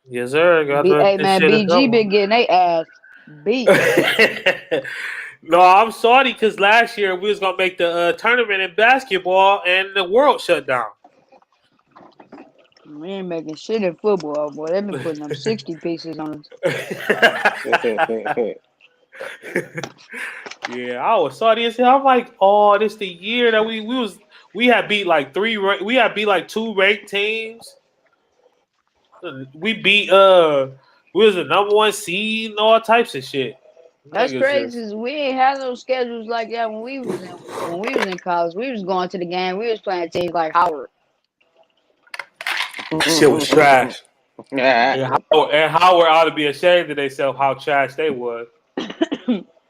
Yes, sir. Got to Hey rep this man, shit a BG double. been getting their ass beat. No, I'm sorry because last year we was gonna make the tournament in basketball and the world shut down. We ain't making shit in football, boy. They been putting them 60 pieces on us. Yeah, I was sorry as hell. I'm like, oh, this the year that we had beat like we had beat like two ranked teams. We beat we was the number one seed and all types of shit. That's Niggas crazy. just 'Cause we ain't had no schedules like that when we was in college. We was going to the game. We was playing teams like Howard. shit was trash. Yeah. And Howard ought to be ashamed of themselves how trash they was.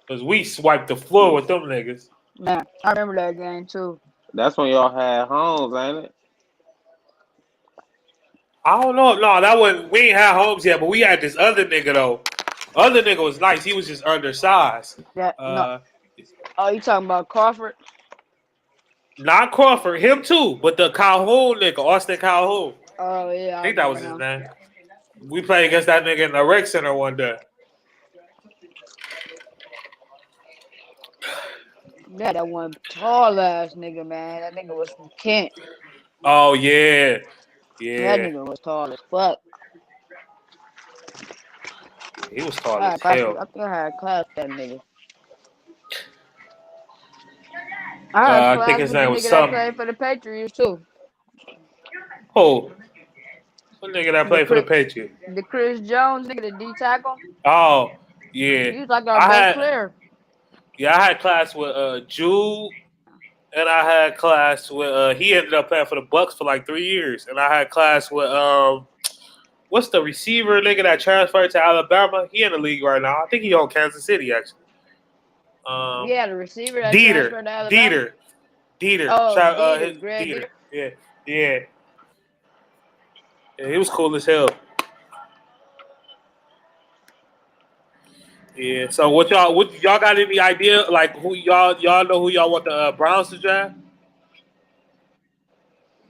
Cause we swiped the floor with them niggas. Man, I remember that game too. That's when y'all had homes, ain't it? I don't know. No, that wasn't. We ain't had Holmes yet, but we had this other nigga though. Other nigga was nice. He was just undersized. That no. Uh, Oh, you talking about Crawford? Not Crawford, him too, but the Calhoun nigga, Austin Calhoun. Oh yeah, I I think that remember was his him. name. We played against that nigga in the rec center one day. Yeah, that one tall ass nigga, man. That nigga was from Kent. Oh yeah, That yeah. nigga was tall as fuck. He was tall as hell. I think I had class with that nigga. I had I think class his with the name was nigga that something. played for the Patriots too. Oh, what nigga that The played for the Chris, Patriots? the Chris Jones nigga, the D tackle. Oh, yeah. He was like our I best had player. I had class with Jude, and I had class with he ended up playing for the Bucks for like 3 years, and I had class with what's the receiver nigga that transferred to Alabama? He in the league right now. I think he on Kansas City actually. Um, Yeah, the receiver that Dieter, transferred to Alabama. Dieter, Dieter, Oh, Dieter, Greg Dieter. Dieter. Yeah, yeah, yeah. He was cool as hell. Yeah. So what y'all got any idea like who y'all know who y'all want the Browns to draft?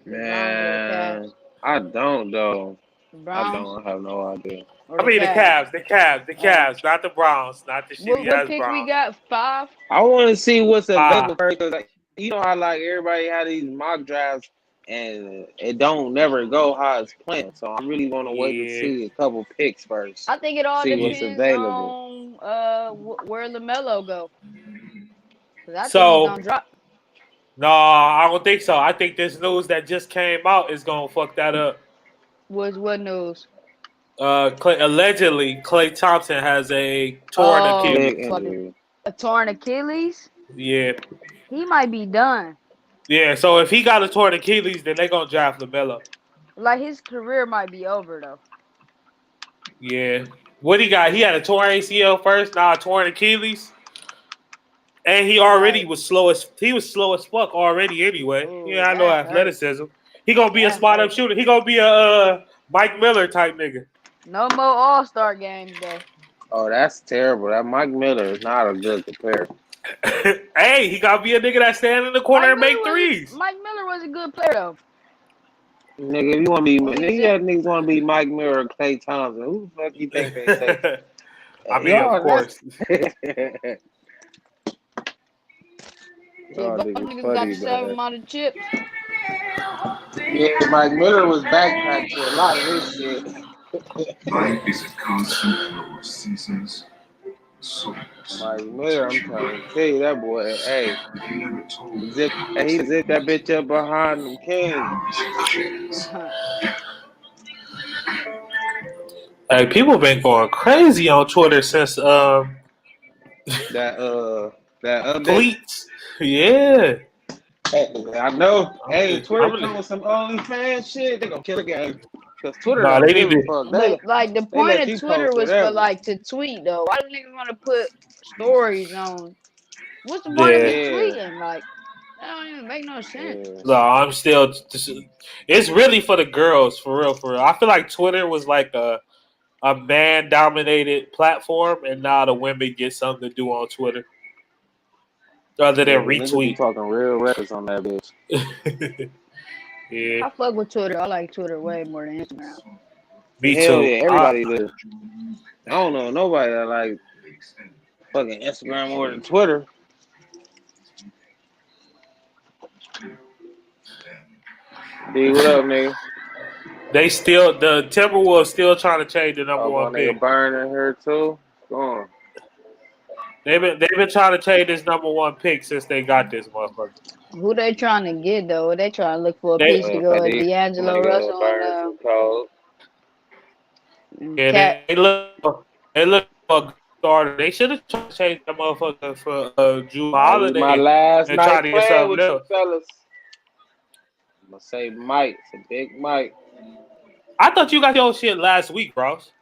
The Browns or the Man, Cavs? I don't though. The I Browns don't. I have no idea. or I the mean Cavs? The Uh, Cavs, not the Browns, not the shitty what ass pick we Browns. got? 5. I want to see what's Ah, available first, because you know how like everybody had these mock drafts and it don't never go how it's planned. So I really want to wait to yeah, see a couple picks first, I think it all see what's yeah. depends available. on where Lamelo go. Cause I think he So gonna drop. no, I don't think so. I think this news that just came out is gonna fuck that up. What news? Allegedly, Clay Thompson has a torn Oh, Leg Achilles. fucking injury. a torn Achilles. Yeah, He might be done. yeah. So if he got a torn Achilles, then they gonna draft Lamelo. Like his career might be over though. Yeah. What he got? He had a torn ACL first, now a torn Achilles, and Like, he was slow as fuck already anyway. oh, Yeah, I know that hurt. athleticism. He gonna be a That spot up hurt. shooter. He gonna be a Mike Miller type nigga. No more All Star games though. Oh, that's terrible. That Mike Miller is not a good compare. Hey, he gotta be a nigga that stand in the corner and make threes. Mike Miller was a good player though. Nigga, if you want to be, When he was nigga, in, that niggas want to be Mike Miller or Clay Thompson. Who the fuck you think they take? I mean, of Y'all, that's course. shit, y'all both niggas niggas got funny, the same man. amount of chips. Yeah, Mike Miller was backpacked to a lot of this shit. Life is a constant flow of seasons, souls. Mike Miller, I'm trying to tell you that boy. Hey, He never told he zipped that bitch up behind them Kings. Hey, people been going crazy on Twitter since That that update. fleets. Yeah, Hey, I know. Hey, Twitter I'm come gonna. with some OnlyFans shit. They gonna kill the game. Cause Twitter Nah, don't they need give a to. fuck. But like the They point let of you Twitter post was for whatever. like to tweet though. Why do niggas want to put stories on? What's the point of Yeah, me Yeah, tweeting? Like that don't even make no sense. yeah. no, I'm still. It's really for the girls, for real, for real. I feel like Twitter was like a man dominated platform, and now the women get something to do on Twitter other Yeah, than niggas be retweet. talking real reckless on that bitch. Yeah, I fuck with Twitter. I like Twitter way more than Instagram. Me Hell too. yeah, everybody do. I don't know nobody that like fucking Instagram more than Twitter. D, what up, nigga? The Timberwolves still trying to change the number Oh, my one nigga pick. Burn in here too. Go on. They've been trying to change this number one pick since they got this motherfucker. Who they trying to get though? They trying to look for a They piece to go with KD, D'Angelo nigga Russell Burn some code. and yeah, Cat. they look for a starter. They should have tried to change that motherfucker for Drew Nah, this is my Holiday last and try night to get playing something with you else. fellas. I'm gonna say Mike. It's a big Mike. I thought you got your shit last week, Ross.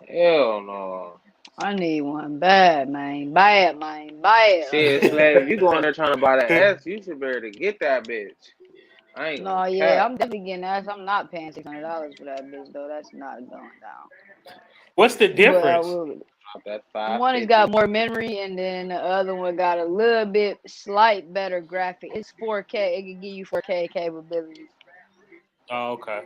Hell no. I need one bad, man. Bad, man. Bad. Shit, Slade, if you go in there trying to buy the S, you should be able to get that bitch. I ain't No, gonna yeah, cap. I'm definitely getting that. I'm not paying $600 for that bitch though. That's not going down. What's the But I difference? will. Drop that One has 550. got more memory, and then the other one got a little bit slight better graphic. It's 4K. It can give you 4K capabilities. Oh, okay.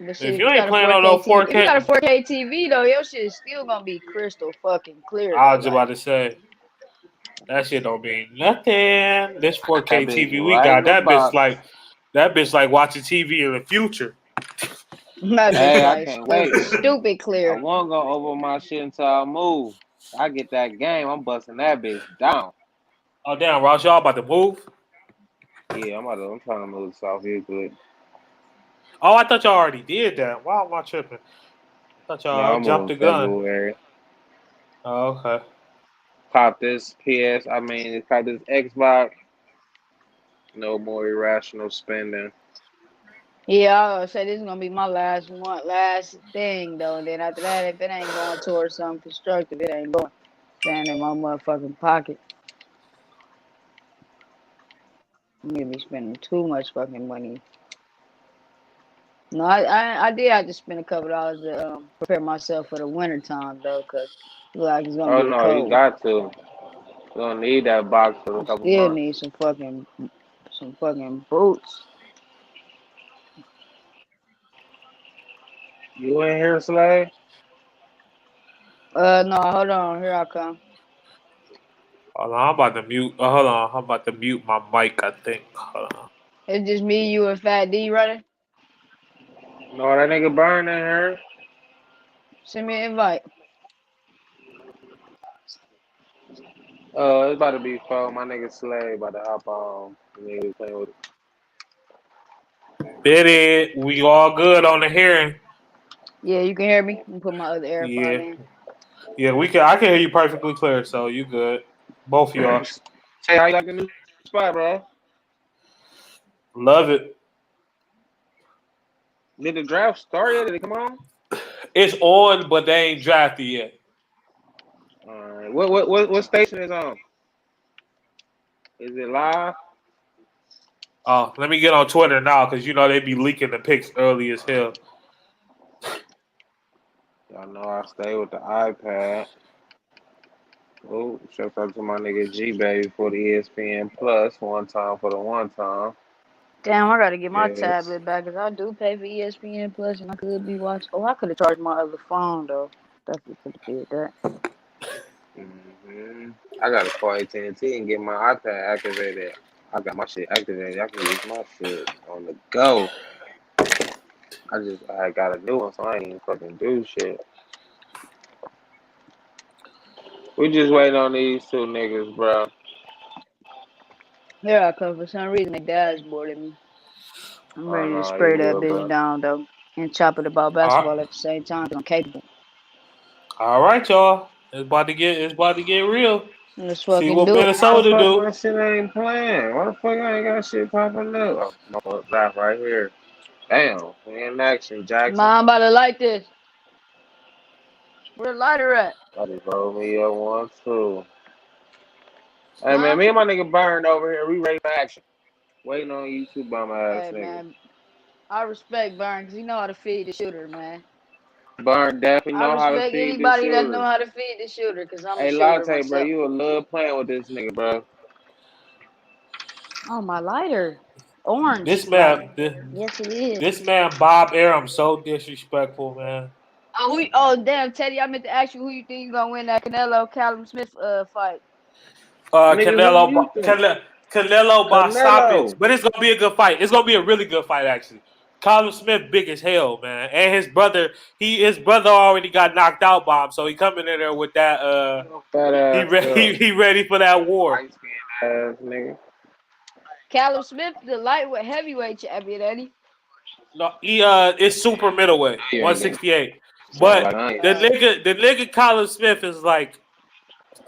But shit, If if you you ain't got a playing on no 4K TV, if you 4K, got a 4K TV though, your shit is still gonna be crystal fucking clear I though. was about Like, to say that shit don't mean nothing. This 4K That bitch TV we right in got, the box. that bitch like watching TV in the future. that bitch Hey, I like can't wait. stupid I clear. won't go over my shit until I move. I get that game, I'm busting that bitch down. Oh damn, Ross, y'all about to move? Yeah, I'm trying to move to South Euclid. Oh, I thought y'all already did that. Why am I tripping? I thought No, y'all I'm jumped moving the gun. February. Oh, okay. Cop this cop this Xbox. No more irrational spending. Yeah, I was say this is gonna be my last thing though. And then after that, if it ain't going towards something constructive, it ain't going. Staying in my motherfucking pocket. I'm gonna be spending too much fucking money. No, I did have to spend a couple dollars to prepare myself for the winter time though, cause look like it's gonna Oh get no, you cold. got to. You're gonna need that box for a I couple still months. need some fucking boots. You in here, Slay? No, hold on, here I come. Hold on, I'm about to mute. Hold on, I'm about to mute my mic. I think. Hold on. It's just me, you, and Fat D running. No, that nigga Burn in here. Send me an invite. It's about to be fun. My nigga Slay about to hop on. Nigga playing with Did it? We all good on the hearing? Yeah, you can hear me. I'm put my other AirPod Yeah, in. yeah. We can. I can hear you perfectly clear. So you good? Both of y'all. Hey, how you like the new spot, bro? Love it. Did the draft start yet? Did it come on? It's on, but they ain't drafted yet. Alright. What station is on? Is it live? Oh, let me get on Twitter now because you know they be leaking the pics early as hell. Y'all know I stay with the iPad. Oh, shout out to my nigga G Baby for the ESPN Plus. One time for the one time. Damn, I gotta get my Yes. tablet back because I do pay for ESPN Plus and I could be watching. Oh, I could have charged my other phone though. Definitely could have did that. I gotta call AT&T and get my iPad activated. I got my shit activated. I can use my shit on the go. I got a new one, so I ain't even fucking do shit. We just waiting on these two niggas, bro. Here I come. For some reason, my dashboarded me. I'm Oh ready to no, you spray that good, bitch bro. down though and chop it about All basketball right, at the same time 'cause I'm capable. all right, y'all. It's about to get real. Let's See fucking what do it. Why the Minnesota fuck do. my shit ain't playing? Why the fuck I ain't got shit popping up? Oh, my left right here. Damn, we in action, Jackson. Mom, about to like this. Where the lighter at? I just rolled me up one, too. Hey, man, Huh? me and my nigga Burned over here. We ready for action. Waiting on you two bum ass Hey niggas. man, I respect Burn because he know how to feed the shooter, man. Burn definitely I know how to respect feed the anybody that know shooter. how to feed the shooter because I'm a Hey, shooter Latte, bro, myself. you a love playing with this nigga, bro. Oh, my lighter. orange. This Like, man, yes, it is. this man Bob Arum so disrespectful, man. Damn, Teddy, I meant to ask you who you think you gonna win that Canelo Callum Smith fight. Nigga, who you think? Canelo by stoppage, Canelo. but it's gonna be a good fight. It's gonna be a really good fight, actually. Callum Smith big as hell, man, and his brother already got knocked out by him, so he coming in there with that. Fat ass. He ready for that war. Light skin ass nigga. Callum Smith, the lightweight heavyweight champion, Eddie. No, he it's super middleweight, Yeah, 168. But like, the nigga Callum Smith is like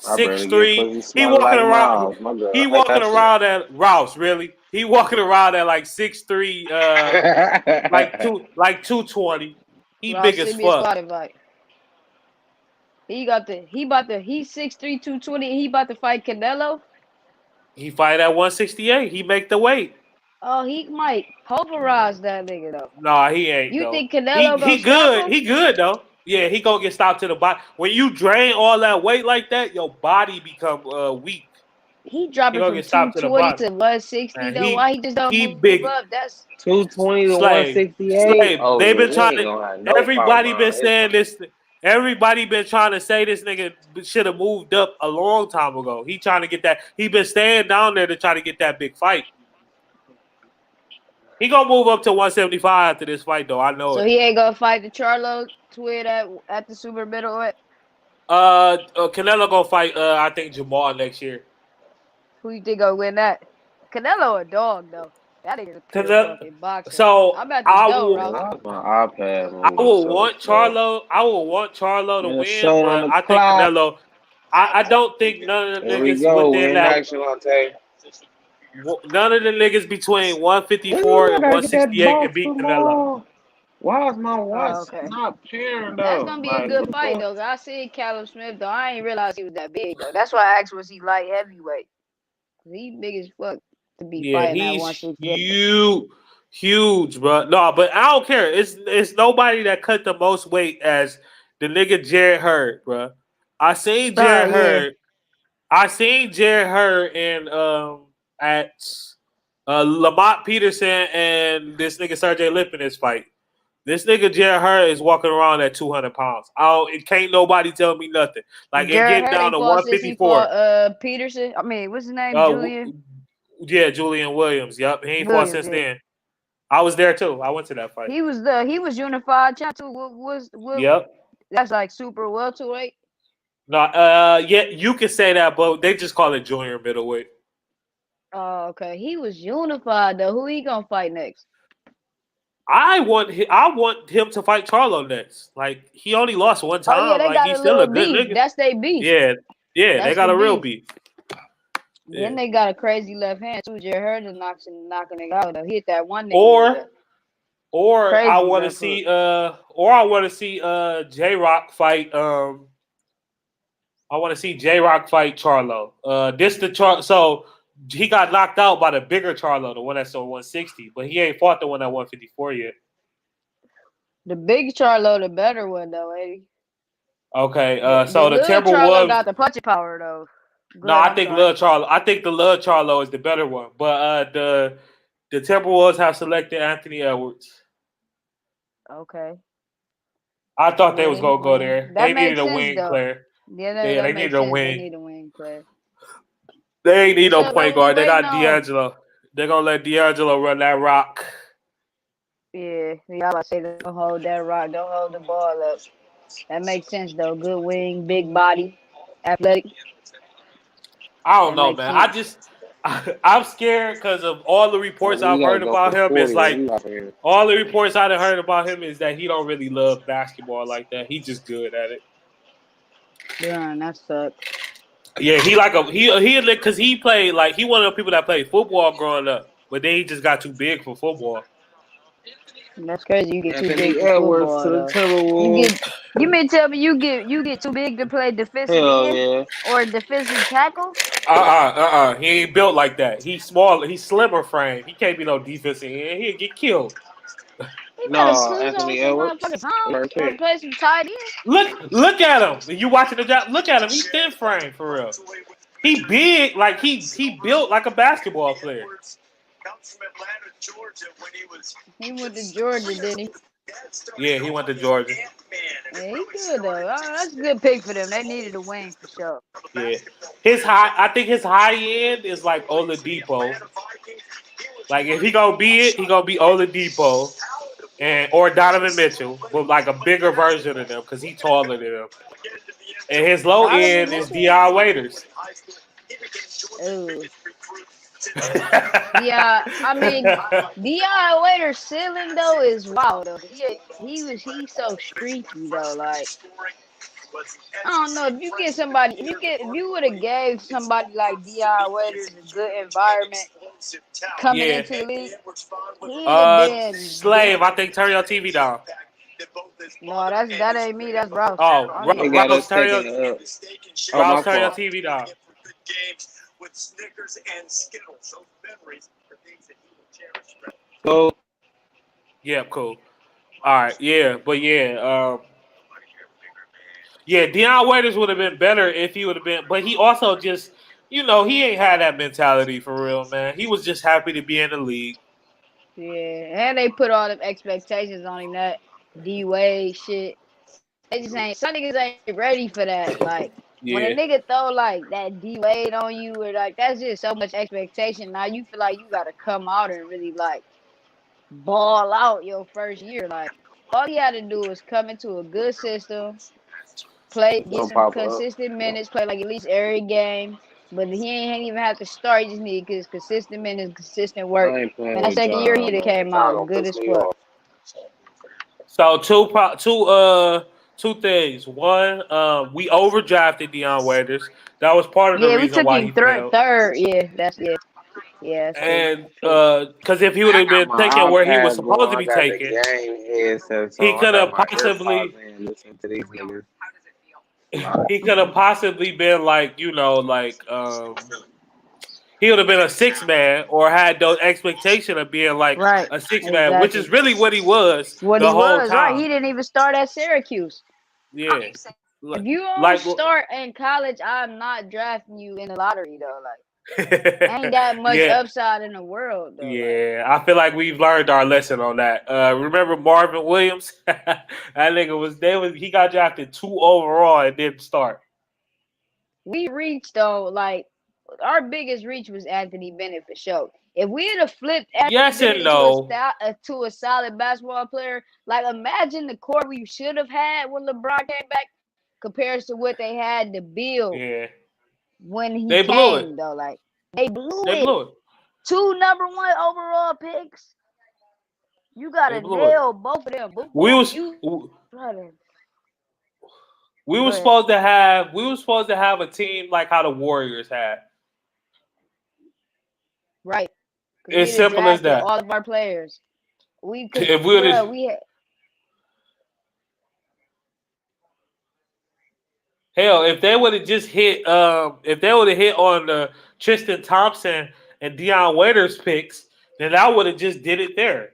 I barely get 6'3". pussy He smelling walking like around. Miles, my girl. He Like walking that around at Rouse, really. He walking around at like 6'3", shit. like 220. He Ross, big as send me a fuck. spot invite. He's 6'3", 220. He about to fight Canelo. He fight at 168. He make the weight. Oh, he might pulverize that nigga though. Nah, he ain't. You though. think Canelo he gonna stop good? him? He good though. Yeah, he gonna get stopped to the body. When you drain all that weight like that, your body become weak. He dropping gonna from get stopped to the 220 body. to 160 Man, though. Why he just don't he move big. up? That's 220 to Slave. 168. Oh, They've been yeah, trying he ain't gonna have to. no Everybody power been on saying this. Everybody been trying to say this nigga should have moved up a long time ago. He trying to get that. He been staying down there to try to get that big fight. He gonna move up to 175 after this fight, though. I know so it. he ain't gonna fight the Charlo twin at the super middleweight. Canelo gonna fight. I think Jamal next year. Who you think gonna win that? Canelo a dog though. That nigga's a pure fucking boxer. So I'm about to I go, will. Ross. My iPad. I will want Charlo. I will want Charlo to Yeah, win, showing on but the I think clock. Canelo. I don't think none of the Here we niggas go. We within in that. action on tape. None of the niggas between 154 and 168 can beat Canelo. Why is my watch okay. not pairing though? That's gonna be a good fight though. I see Callum Smith though. I ain't realize he was that big though. That's why I asked was he light heavyweight. He big as fuck to be fighting at He's 168. huge, bro. No, but I don't care. It's nobody that cut the most weight as the nigga Jared Hurd, bro. I seen Jared Hurd. I seen Jared Hurd in at Lamont Peterson and this nigga Sergey Lip in this fight. This nigga Jared Hurd is walking around at 200 pounds. It can't nobody tell me nothing. Like it getting down to 154. Peterson. I mean, what's his name? Julian. Yeah, Julian Williams. Yup, he ain't fought since then. I was there too. I went to that fight. He was unified champ too. Yep. That's like super welterweight. No, yeah, you can say that, but they just call it junior middleweight. Oh, okay. He was unified though. Who he gonna fight next? I want him to fight Charlo next. Like he only lost one time. Oh, yeah, they like got he's a still a little good beef. nigga. That's their beef. Yeah, That's they got the a real beef. beef. Then they got a crazy left hand too. Jared Hurd knocking it out though. He hit that one nigga. Or Crazy I want to see J Rock fight I want to see J Rock fight Charlo. So he got knocked out by the bigger Charlo, the one that's on 160, but he ain't fought the one at 154 yet. The big Charlo, the better one though, Eddie. Okay, so the little Timberwolves Charlo got the punching power though. I think the Lil Charlo is the better one, but the Timberwolves have selected Anthony Edwards. Okay. I thought they was gonna go there. That They needed a makes wing sense, player. Yeah, they needed a wing. They need a wing player. They ain't need no point guard. They got waiting on? D'Angelo. They're gonna let D'Angelo run that rock. Yeah, y'all about to say don't hold that rock, don't hold the ball up. That makes sense though. Good wing, big body, athletic. I don't know, man. I'm scared because of all the reports I've heard about him. It's like all the reports I've heard about him is that he don't really love basketball like that. He's just good at it. Yeah, that sucks. Yeah, because he played like he one of the people that played football growing up, but then he just got too big for football. That's crazy. You get too big for football. You mean tell me you get too big to play defensive end or defensive tackle? He ain't built like that. He's small. He's slimmer frame. He can't be no defensive end. He'll get killed. No, Anthony Edwards. Play some tight end. Look at him. You watching the job? Look at him. He's thin frame for real. He big, like he built like a basketball player. He went to Georgia, didn't he? Yeah, he went to Georgia. Yeah, he good though. That's a good pick for them. They needed a wing for sure. Yeah, I think his high end is like Oladipo. Like if he gonna be it, he gonna be Oladipo and or Donovan Mitchell, but like a bigger version of them because he's taller than them. And his low Donovan end is Mitchell. Deion Waiters. Ooh. Yeah, I mean, Deion Waiter's ceiling though is wild though. He's so streaky though. Like I don't know if if you would have gave somebody like Deion Waiters a good environment coming Yeah. into the league, he'd have been Slave, I think turn your TV down. No, that ain't me. That's Rouse. Oh, I don't He know. got Rouse, us turn your taking up. Oh, my Rouse, turn your fault. TV down. So, Yeah, cool. All right, yeah, but yeah, Deion Waiters would have been better if he would have been, but he also just, he ain't had that mentality for real, man. He was just happy to be in the league. Yeah, and they put all them expectations on him. That D Wade shit. They just ain't. Some niggas ain't ready for that. Like when a Yeah, nigga throw like that D Wade on you, or like that's just so much expectation. Now you feel like you gotta come out and really like ball out your first year. Like all you had to do is come into a good system, get gonna some pop up. consistent minutes, play like at least every game. But he ain't even have to start. He just need his consistent minutes, consistent work. I ain't playing Man, that with second year John, he man. came John out gonna good piss as me fuck. off. so two things. One, we overdrafted Deion Waiters. That was part of the Yeah, we reason took why him he failed. third. Yeah, that's true. And because if he would I have got been my taken where he was iPad supposed going. to I be got the taken, game headset he on. I could got have my possibly AirPods in listening to these niggas. he could have possibly been like he would have been a 6 man or had those expectation of being like Right, a 6 man, which is exactly. really what he was What the he whole was, right? He time. didn't even start at Syracuse. Yeah, If you don't like start in college, I'm not drafting you in the lottery though. Like, ain't that much yeah. upside in the world though. Like, Yeah, I feel like we've learned our lesson on that. Remember Marvin Williams? That nigga he got drafted 2 overall and didn't start. we reached though, like our biggest reach was Anthony Bennett for sure. If we had flipped Anthony Yes and Bennett no. to a solid basketball player, like imagine the core we should have had when LeBron came back compared to what they had to build Yeah, when he they blew it. came though. Like they blew They it. blew it. 2 number 1 overall picks. You They gotta blew it. nail both of them. We Before was you brother. we Go were ahead. supposed to have a team like how the Warriors had. Right. Because It's we'd have simple as drafted that. all of our players. We could If we would have we had hell, if they would have just hit if they would have hit on the Tristan Thompson and Deion Waiters picks, then I would have just did it there.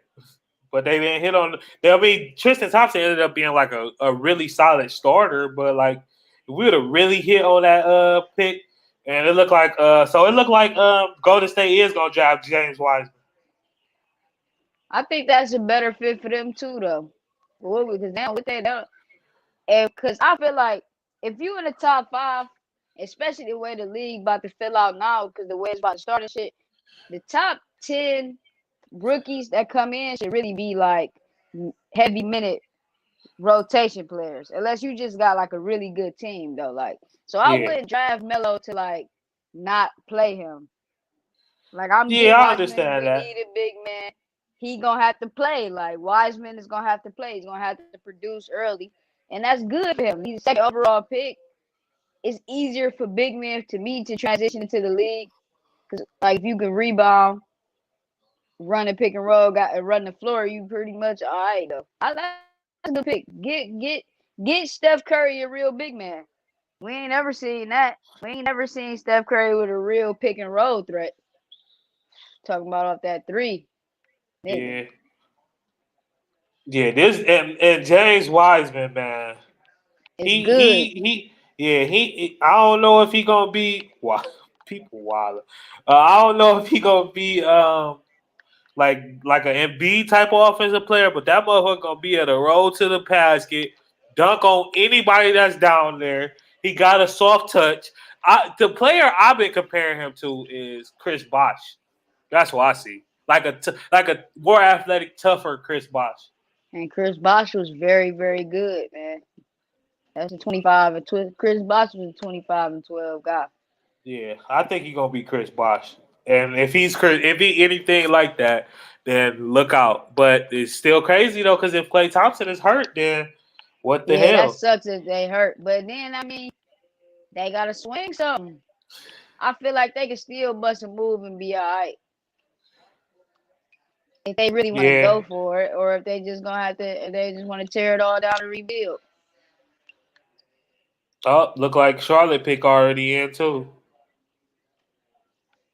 But they didn't hit on. I mean, Tristan Thompson ended up being like a really solid starter. But like, if we would have really hit on that pick, and it looked like Golden State is gonna draft James Wiseman. I think that's a better fit for them too though. Because now with that and because I feel like if you in the top 5, especially the way the league about to fill out now, because the way it's about to start and shit, the top 10 rookies that come in should really be like heavy minute rotation players, unless you just got like a really good team though. Like, so I Yeah, wouldn't draft Melo to like not play him. Like I'm yeah, getting I Wiseman. understand We that. need a big man. He gonna have to play. Like Wiseman is gonna have to play. He's gonna have to produce early, and that's good for him. He's the second overall pick. It's easier for big men to me to transition into the league because like if you can rebound, run a pick and roll, run the floor, you pretty much all right though. That's a good pick. Get Steph Curry a real big man. We ain't never seen that. We ain't never seen Steph Curry with a real pick and roll threat. Talking about off that 3, nigga. Yeah, yeah. This and James Wiseman, man. It's good. I don't know if he gonna be people wild. I don't know if he gonna be like an MB type of offensive player, but that motherfucker gonna be able to roll to the basket, dunk on anybody that's down there. He got a soft touch. The player I've been comparing him to is Chris Bosh. That's what I see. Like a more athletic, tougher Chris Bosh. And Chris Bosh was very, very good, man. That's a 25 and 12. Chris Bosh was a 25 and 12 guy. Yeah, I think he's gonna be Chris Bosh. And if he anything like that, then look out. But it's still crazy though, because if Klay Thompson is hurt, then what the Yeah, hell? that sucks if they hurt. But then I mean, they gotta swing something. I feel like they can still bust a move and be all right. If they really want to Yeah. go for it, or if they just gonna have to, if they just want to tear it all down and rebuild. Oh, look like Charlotte pick already in too.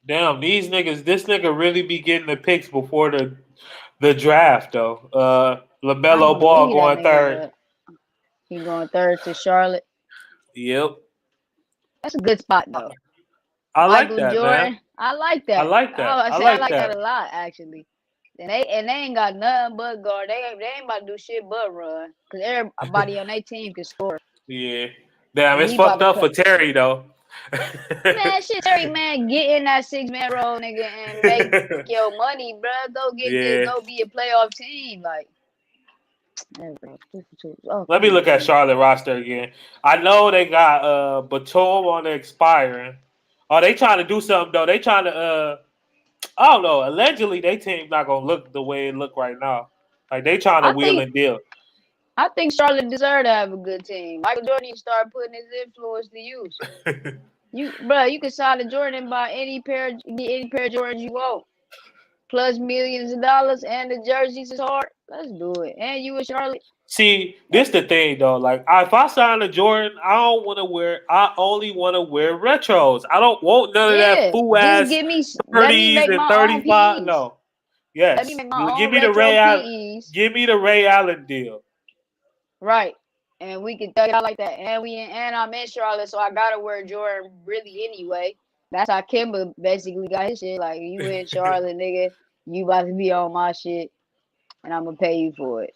Damn, these niggas. This nigga really be getting the picks before the draft though. I ain't LaMelo gonna Ball leave going that nigga, third. but he going third to Charlotte. Yep, That's a good spot though. I like Michael that, Jordan. man. I like that. I like that. I I like that. that a lot actually. And they ain't got nothing but guard. They ain't about to do shit but run. Cause everybody on their team can score. Yeah. Damn, And it's he fucked about up to for Terry though. Man, shit, Terry, man, get in that 6-man role, nigga, and make your money, bro. Go get Yeah. good. Go be a playoff team, like. Oh, Let me look at Charlotte roster again. I know they got Batum on the expiring. Oh, they trying to do something though. They trying to I don't know. Allegedly, they team not gonna look the way it look right now. Like they trying to wheel and deal. I think Charlotte deserve to have a good team. Michael Jordan needs to start putting his influence to use. You can sign a Jordan and buy any pair of Jordans you want. Plus millions of dollars, and the jerseys is hard. Let's do it. And you and Charlotte. See, this the thing though. Like, if I sign a Jordan, I don't want to wear. I only want to wear retros. I don't want none of that fool ass Just give me. 30s and 35. No. Yes. Let me make my Give own me the retro Ray Allen. PEs. Give me the Ray Allen deal. Right. And we can thug it out like that. And I'm in Charlotte, so I gotta wear Jordan really anyway. That's how Kimba basically got his shit. Like, you in Charlotte, nigga, you about to be on my shit, and I'm gonna pay you for it.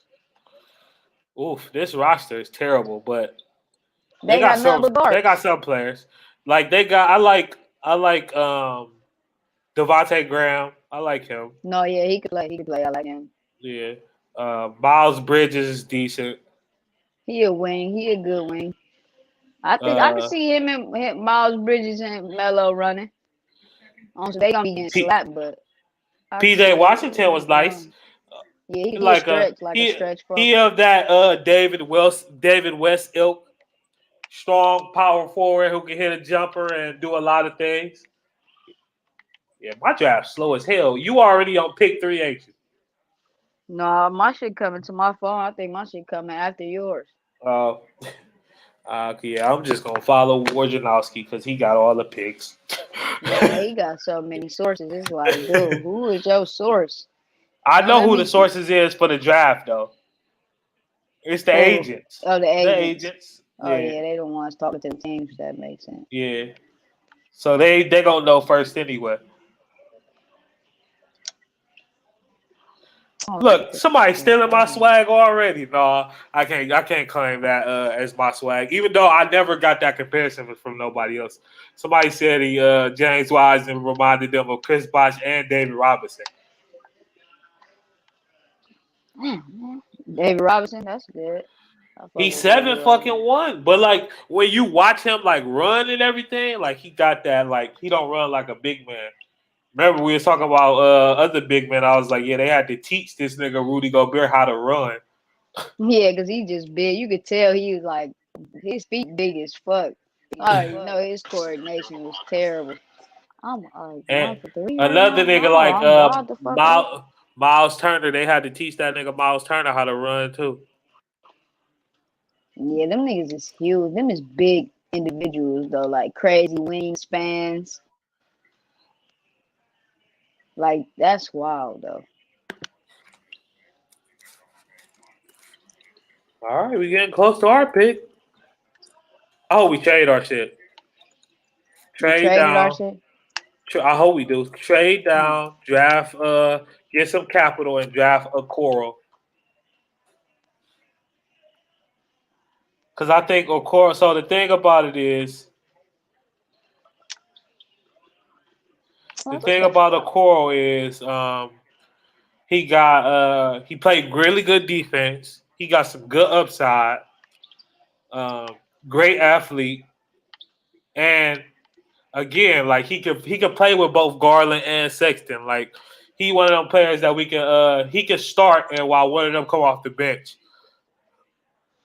Oof, this roster is terrible, but they got some. They got some players. Like I like Devontae Graham. I like him. No, yeah, he could play. I like him. Yeah. Miles Bridges is decent. He a wing. He a good wing. I think I can see him and Miles Bridges and Melo running. So they gonna be getting slapped, but PJ Washington was nice. Yeah, he like a stretch. He of that David West ilk, strong power forward who can hit a jumper and do a lot of things. Yeah, my draft's slow as hell. You already on pick 3, ain't you? No, my shit coming to my phone. I think my shit coming after yours. Yeah, I'm just gonna follow Wojnarowski because he got all the picks. Yeah, he got so many sources. It's like, dude, who is your source? I know who the sources is for the draft though. It's the agents. Oh, the agents. Oh yeah, they don't want us talking to the teams. That makes sense. Yeah. So they gonna know first anyway. Look, somebody's stealing my swag already. No, I can't claim that as my swag. Even though I never got that comparison from nobody else. Somebody said James Wiseman reminded them of Chris Bosh and David Robinson. David Robinson, that's good. He's 7-1, but like when you watch him like run and everything, like he got that like he don't run like a big man. Remember we was talking about other big men. I was like, yeah, they had to teach this nigga Rudy Gobert how to run. Yeah, because he just big. You could tell he was like his feet big as fuck. I know his coordination was terrible. I'm and another nigga like Miles Turner, they had to teach that nigga Miles Turner how to run too. Yeah, them niggas is huge. Them is big individuals though, like crazy wingspans. Like that's wild though. All right, we getting close to our pick. Oh, we trade our shit. Trade I hope we do. Trade down, draft, get some capital, and draft a Okoro. Because I think Okoro. So the thing about it is, the thing about Okoro is, he played really good defense. He got some good upside. Great athlete, and again, like he could play with both Garland and Sexton. Like he one of them players that he can start and while one of them come off the bench.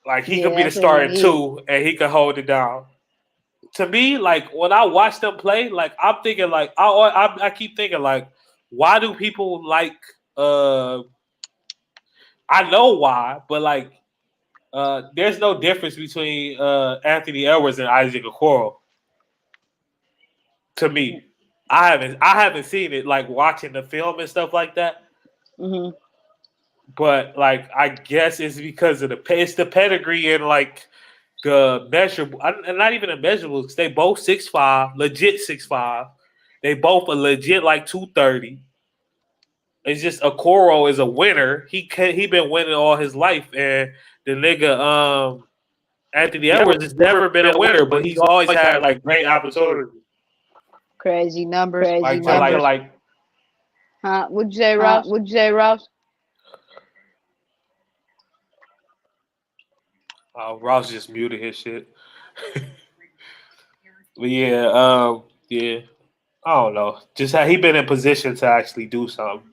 Like he could be the starting two and he could hold it down. To me, like when I watch them play, like I'm thinking like I keep thinking like why do people like I know why, but like there's no difference between Anthony Edwards and Isaac Okoro. To me, I haven't seen it like watching the film and stuff like that. Mm-hmm. But like I guess it's because of the pedigree and like the measurable and not even the measurables. They both 6'5", legit 6'5". They both are legit like 230. It's just Okoro is a winner. He been winning all his life, and the nigga Anthony Edwards has never been a winner, but he's always had like great opportunities. Crazy numbers. Like huh? What'd you say, Ross? Ross just muted his shit. But yeah, yeah. I don't know. Just had he been in position to actually do something.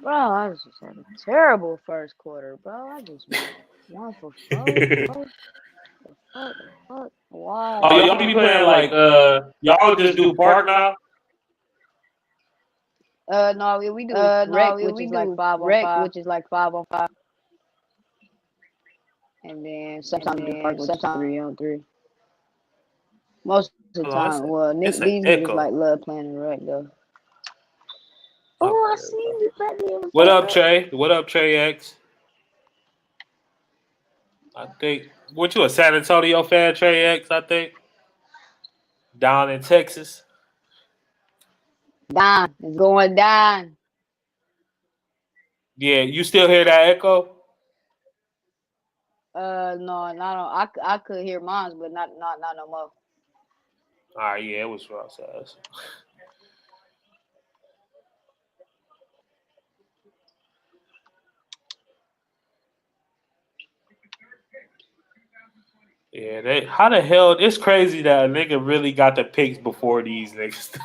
Bro, I was just had a terrible first quarter, bro. I just went 1 for 4. Fuck. Why? Oh, y'all be playing like y'all just do park now? No, we do rec, which is like 5 on 5. And then sometimes we do park, which is 3-on-3. Most of the time, well, these niggas like love playing in rec though. Oh, I seen you back there. What up, Trey? What up, Trey X? I think what you a San Antonio fan, Trey X? I think down in Texas. Down, it's going down. Yeah, you still hear that echo? No, not on. I could hear mine, but not no more. All right, yeah, it was Ross ass. Yeah, how the hell? It's crazy that a nigga really got the picks before these niggas,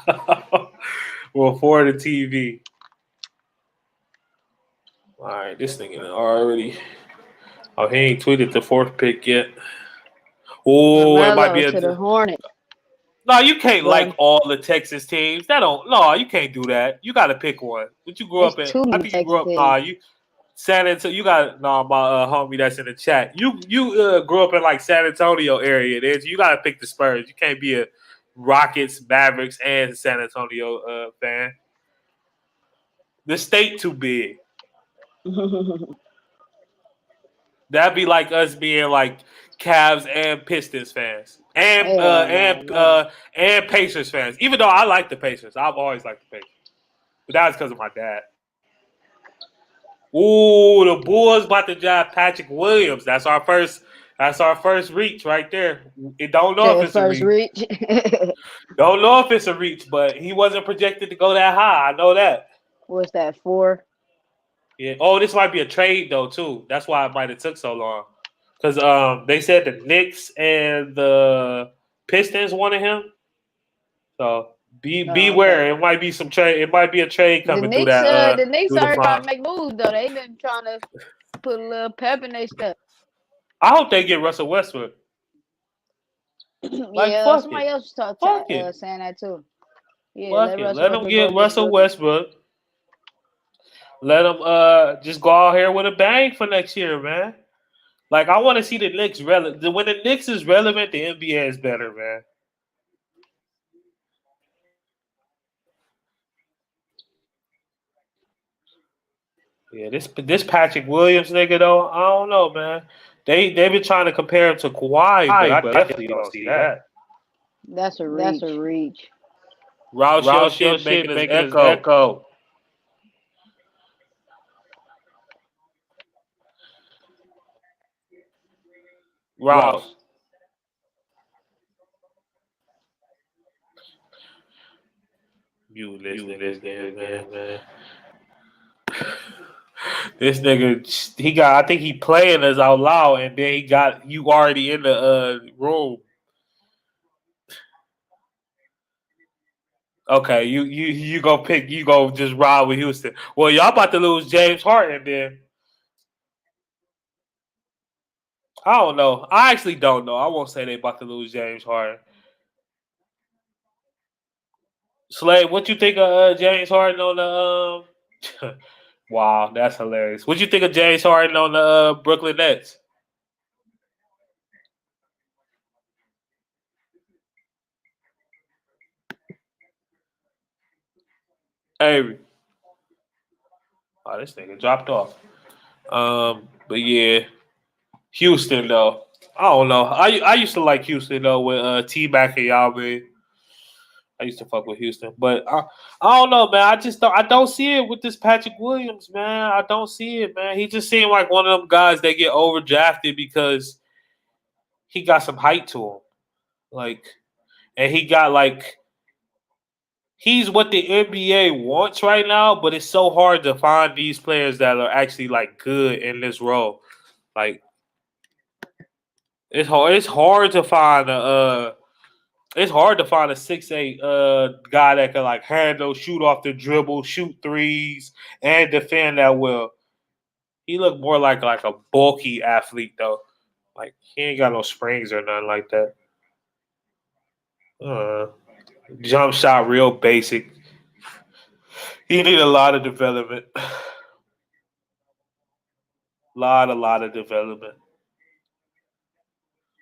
before the TV. All right, this nigga already. Oh, he ain't tweeted the 4th pick yet. Oh, it might be to the Hornets. No, you can't like all the Texas teams. No, you can't do that. You got to pick one. But you grew up in. I think you grew up. San Antonio. You got my homie that's in the chat. You grew up in like San Antonio area. You got to pick the Spurs. You can't be a Rockets, Mavericks, and San Antonio fan. The state too big. That'd be like us being like Cavs and Pistons fans, and Pacers fans. Even though I like the Pacers, I've always liked the Pacers, but that's because of my dad. Ooh, the Bulls about to draft Patrick Williams. That's our first reach right there. Don't know if it's a reach. Don't know if it's a reach, but he wasn't projected to go that high. I know that. What's that, 4? Yeah. Oh, this might be a trade though too. That's why it might have took so long. Because they said the Knicks and the Pistons wanted him. So beware. Okay. It might be some trade. It might be a trade coming through that. The Knicks are trying to make moves though. They've been trying to put a little pep in their step. I hope they get Russell Westbrook. Yeah, somebody else was saying that too. Yeah, let them get Russell Westbrook. Let them just go out here with a bang for next year, man. Like I want to see the Knicks relevant. When the Knicks is relevant, the NBA is better, man. Yeah, this Patrick Williams nigga though, I don't know, man. They've been trying to compare him to Kawhi, but I definitely don't see that. That's a reach. Rouse your shit, making his echo. Rouse. You listen to this nigga, man. This nigga, I think he playing us out loud, and then he got you already in the room. Okay, you go just ride with Houston. Well, y'all about to lose James Harden then. I don't know. I actually don't know. I won't say they about to lose James Harden. Slade, what you think of James Harden on the Wow, that's hilarious. What you think of James Harden on the Brooklyn Nets? Avery. Oh, this nigga dropped off. But yeah, Houston though. I don't know. I used to like Houston though with T-Mac and y'all, man. I used to fuck with Houston, but I don't know, man. I don't see it with this Patrick Williams, man. I don't see it, man. He just seemed like one of them guys that get overdrafted because he got some height to him, like, and he got like he's what the NBA wants right now. But it's so hard to find these players that are actually like good in this role. Like, it's hard. It's hard to find a. It's hard to find a 6'8" guy that can like handle, shoot off the dribble, shoot threes, and defend that well. He looked more like a bulky athlete though. Like he ain't got no springs or nothing like that. Jump shot real basic. He need a lot of development. lot of development.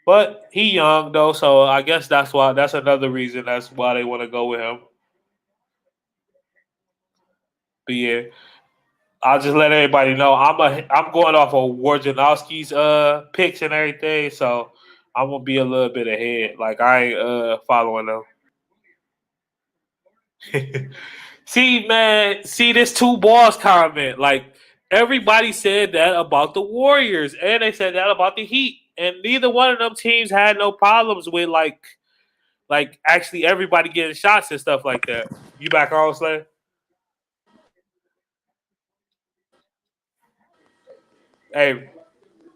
But he young though, so I guess that's another reason that's why they want to go with him. But yeah, I'll just let everybody know I'm going off of Wojnarowski's picks and everything, so I'm gonna be a little bit ahead. Like I ain't following them. See, man, this two balls comment. Like everybody said that about the Warriors, and they said that about the Heat, and neither one of them teams had no problems with like actually everybody getting shots and stuff like that. You back on, Slay? Hey.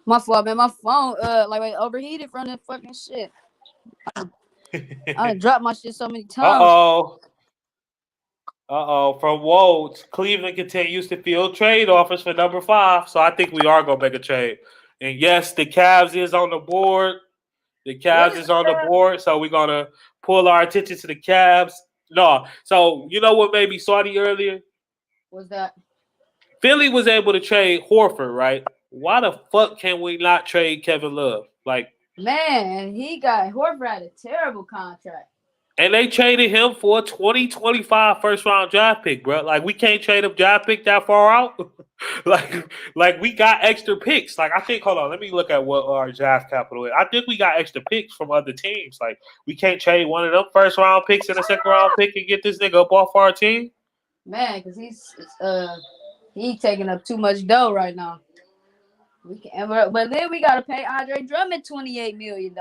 My fault, man. My phone, like overheated from the fucking shit. I done dropped my shit so many times. From Woj, Cleveland continues to field trade offers for number 5, so I think we are gonna make a trade. And yes, the Cavs is on the board. So we're gonna pull our attention to the Cavs. No, so you know what made me salty earlier? What's that? Philly was able to trade Horford, right? Why the fuck can we not trade Kevin Love? Like, man, Horford had a terrible contract. And they traded him for a 2025 first-round draft pick, bro. Like, we can't trade a draft pick that far out. like we got extra picks. Like, I think, hold on, let me look at what our draft capital is. I think we got extra picks from other teams. Like, we can't trade one of them first-round picks and a second-round pick and get this nigga up off our team. Man, because he's taking up too much dough right now. But then we got to pay Andre Drummond $28 million.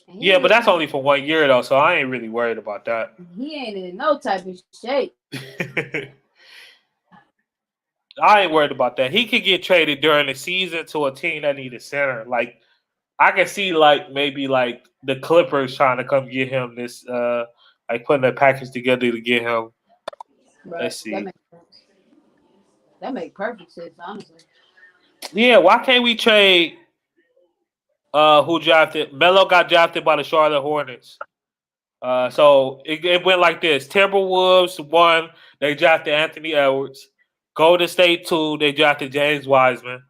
Yeah, but that's only for 1 year, though, so I ain't really worried about that. He ain't in no type of shape. I ain't worried about that. He could get traded during the season to a team that need a center. Like, I can see, like, maybe, like, the Clippers trying to come get him this, like, putting a package together to get him. Right. Let's see. That make perfect sense, honestly. Yeah, why can't we trade who drafted? Melo got drafted by the Charlotte Hornets. So it went like this. Timberwolves 1, they drafted Anthony Edwards. Golden State 2, they drafted James Wiseman.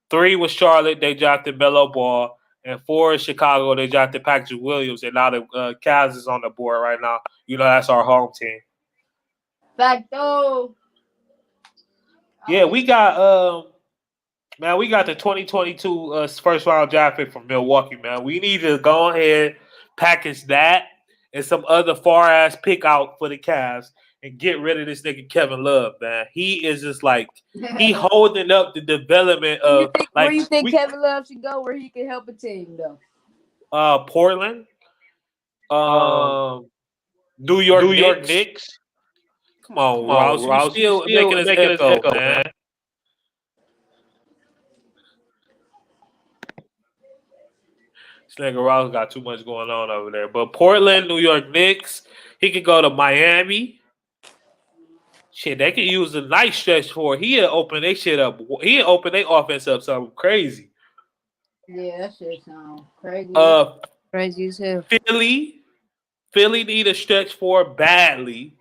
3 was Charlotte, they drafted Melo Ball. And 4 is Chicago, they drafted Patrick Williams. And now the Cavs is on the board right now. You know, that's our home team. Facto. Yeah, we got Man, we got the 2022 first round draft pick from Milwaukee, man. We need to go ahead, package that and some other far ass pick out for the Cavs and get rid of this nigga Kevin Love, man. He is just like he holding up the development of Where you like think we Kevin Love should go where he can help a team though? Portland, Um, New New York York Knicks. Knicks. Come on, Come on, Rouse. You Rouse. You still making still us making us echo, echo, man. man. This nigga Rouse got too much going on over there. But Portland, New York Knicks, he could go to Miami. Shit, they could use a nice stretch for. He'll open their shit up. He'll open their offense up something crazy. Yeah, that shit sound crazy. Crazy as hell. Philly need a stretch for badly.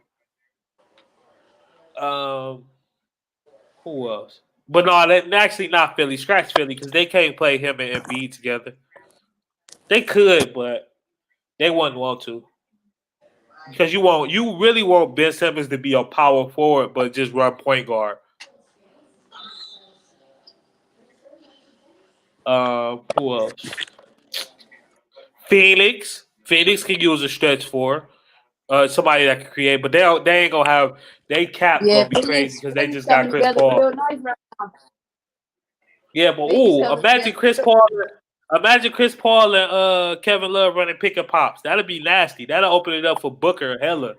Who else? But no, that actually not Philly. Scratch Philly because they can't play him and Embiid together. They could, but they wouldn't want to. Because you really want Ben Simmons to be a power forward, but just run point guard. Who else? Phoenix can use a stretch for somebody that can create, but they ain't gonna have they cap gonna be crazy because they just got Chris Paul. Real nice right now. Yeah, but Phoenix coming imagine together. Chris Paul and Kevin Love running pick and pops. That'll be nasty. That'll open it up for Booker hella.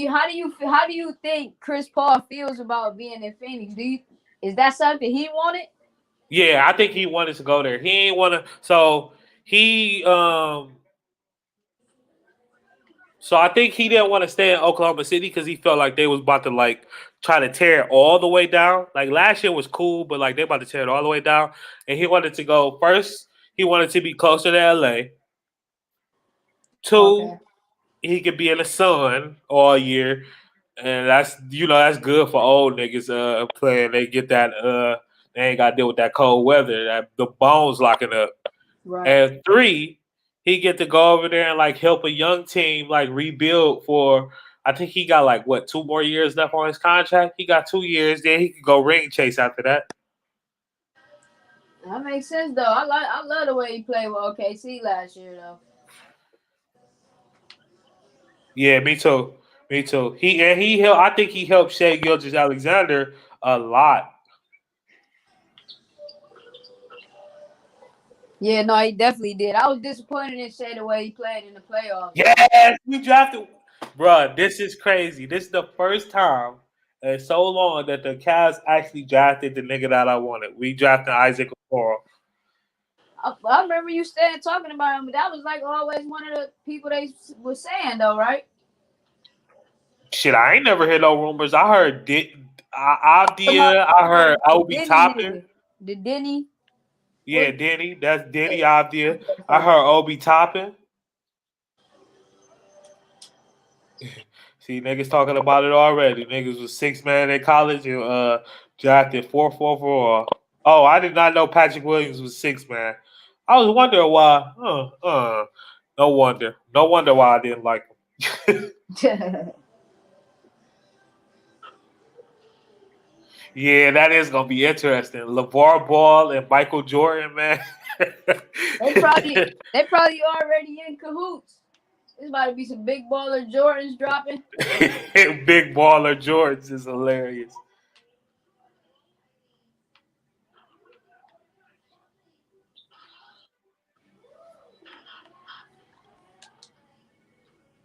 How do you think Chris Paul feels about being in Phoenix? Is that something he wanted? Yeah, I think he wanted to go there. He ain't want to. So I think he didn't want to stay in Oklahoma City because he felt like they was about to like try to tear it all the way down. Like last year was cool, but like they about to tear it all the way down. And he wanted to go first. He wanted to be closer to LA. Two, Okay. he could be in the sun all year, and that's good for old niggas playing. They get that they ain't got to deal with that cold weather, that the bones locking up. Right. And three, he get to go over there and like help a young team like rebuild for. I think he got like 2 more years left on his contract. He got 2 years, then he could go ring chase after that. That makes sense though. I love the way he played with OKC last year though. Yeah, me too. Me too. He helped. I think he helped Shai Gilgeous-Alexander a lot. Yeah, no, he definitely did. I was disappointed in Shai the way he played in the playoffs. Yes, we drafted. Bruh, this is crazy. This is the first time in so long that the Cavs actually drafted the nigga that I wanted. We drafted Isaac Okoro. I remember you talking about him, but that was like always one of the people they were saying though, right? Shit, I ain't never heard no rumors. I heard Abdia. I heard Obi Toppin. The Denny. Yeah, Denny. That's Denny Abdia. I heard Obi Toppin. See, niggas talking about it already. Niggas was 6-man in college and drafted 4th overall. Oh, I did not know Patrick Williams was 6-man. I was wondering why. No wonder. No wonder why I didn't like him. Yeah, that is gonna be interesting. LeVar Ball and Michael Jordan, man. They probably already in cahoots. There's about to be some big baller Jordans dropping. Big baller Jordans is hilarious.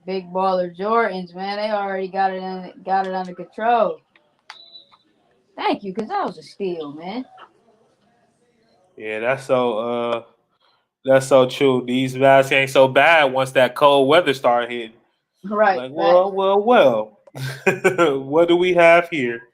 Big baller Jordans, man. They already got it under control. Thank you, because that was a steal, man. Yeah, that's so true. These masks ain't so bad once that cold weather start hitting. Right. Like, well. What do we have here?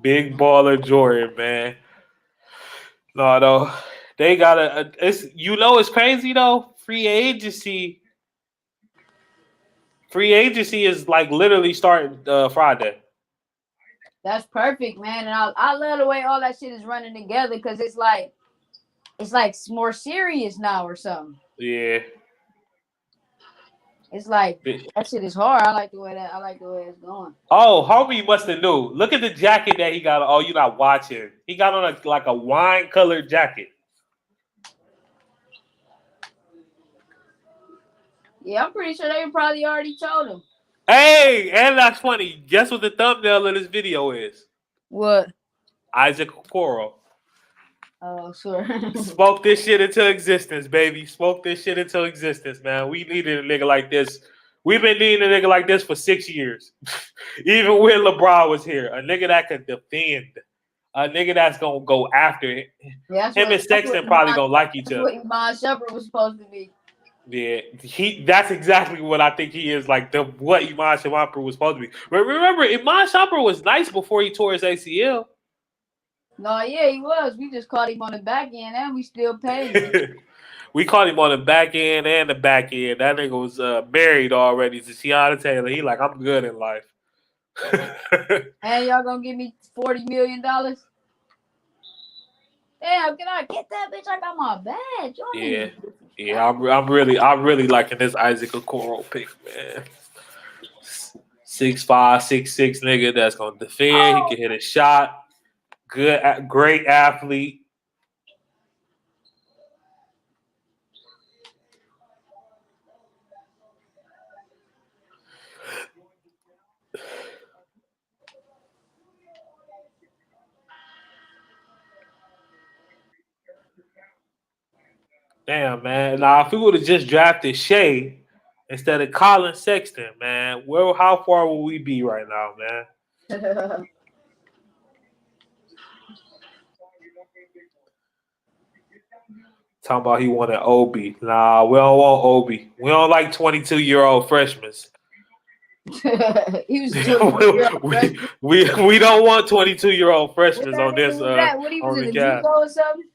Big baller Jordan, man. No, though. They got it's crazy though. Free agency Free agency is like literally starting Friday. That's perfect, man. And I love the way all that shit is running together because it's like more serious now or something. Yeah. It's like that shit is hard. I like the way it's going. Oh, homie must have knew. Look at the jacket that he got. Oh, you're not watching. He got on like a wine colored jacket. Yeah, I'm pretty sure they probably already told him. Hey, and that's funny. Guess what the thumbnail of this video is? What? Isaac Okoro. Oh, sure. Spoke this shit into existence, baby. Spoke this shit into existence, man. We needed a nigga like this. We've been needing a nigga like this for 6 years. Even when LeBron was here. A nigga that could defend. A nigga that's going to go after it. Yeah, Him and Sexton probably going to like each other. That's what Iman Shumpert was supposed to be. Yeah, that's exactly what I think he is, like what Iman Shumpert was supposed to be. But remember, Iman Shumpert was nice before he tore his ACL. No, yeah, he was. We just caught him on the back end and we still paid him. We caught him on the back end and the back end. That nigga was married already to Tiana Taylor. He like, I'm good in life. And y'all gonna give me $40 million? Damn, can I get that bitch? I got my badge. Yeah. I'm really liking this Isaac Okoro pick, man. 6'5", 6'6" nigga that's gonna defend. He can hit a shot. Great athlete. Damn, man. Now, if we would have just drafted Shea instead of Colin Sexton, man, how far will we be right now, man? Talking about he wanted Obi. Nah, we don't want Obi. We don't like 22-year-old freshmen. He was we don't want 22-year-old freshmen on this. What he was in the JUCO or something?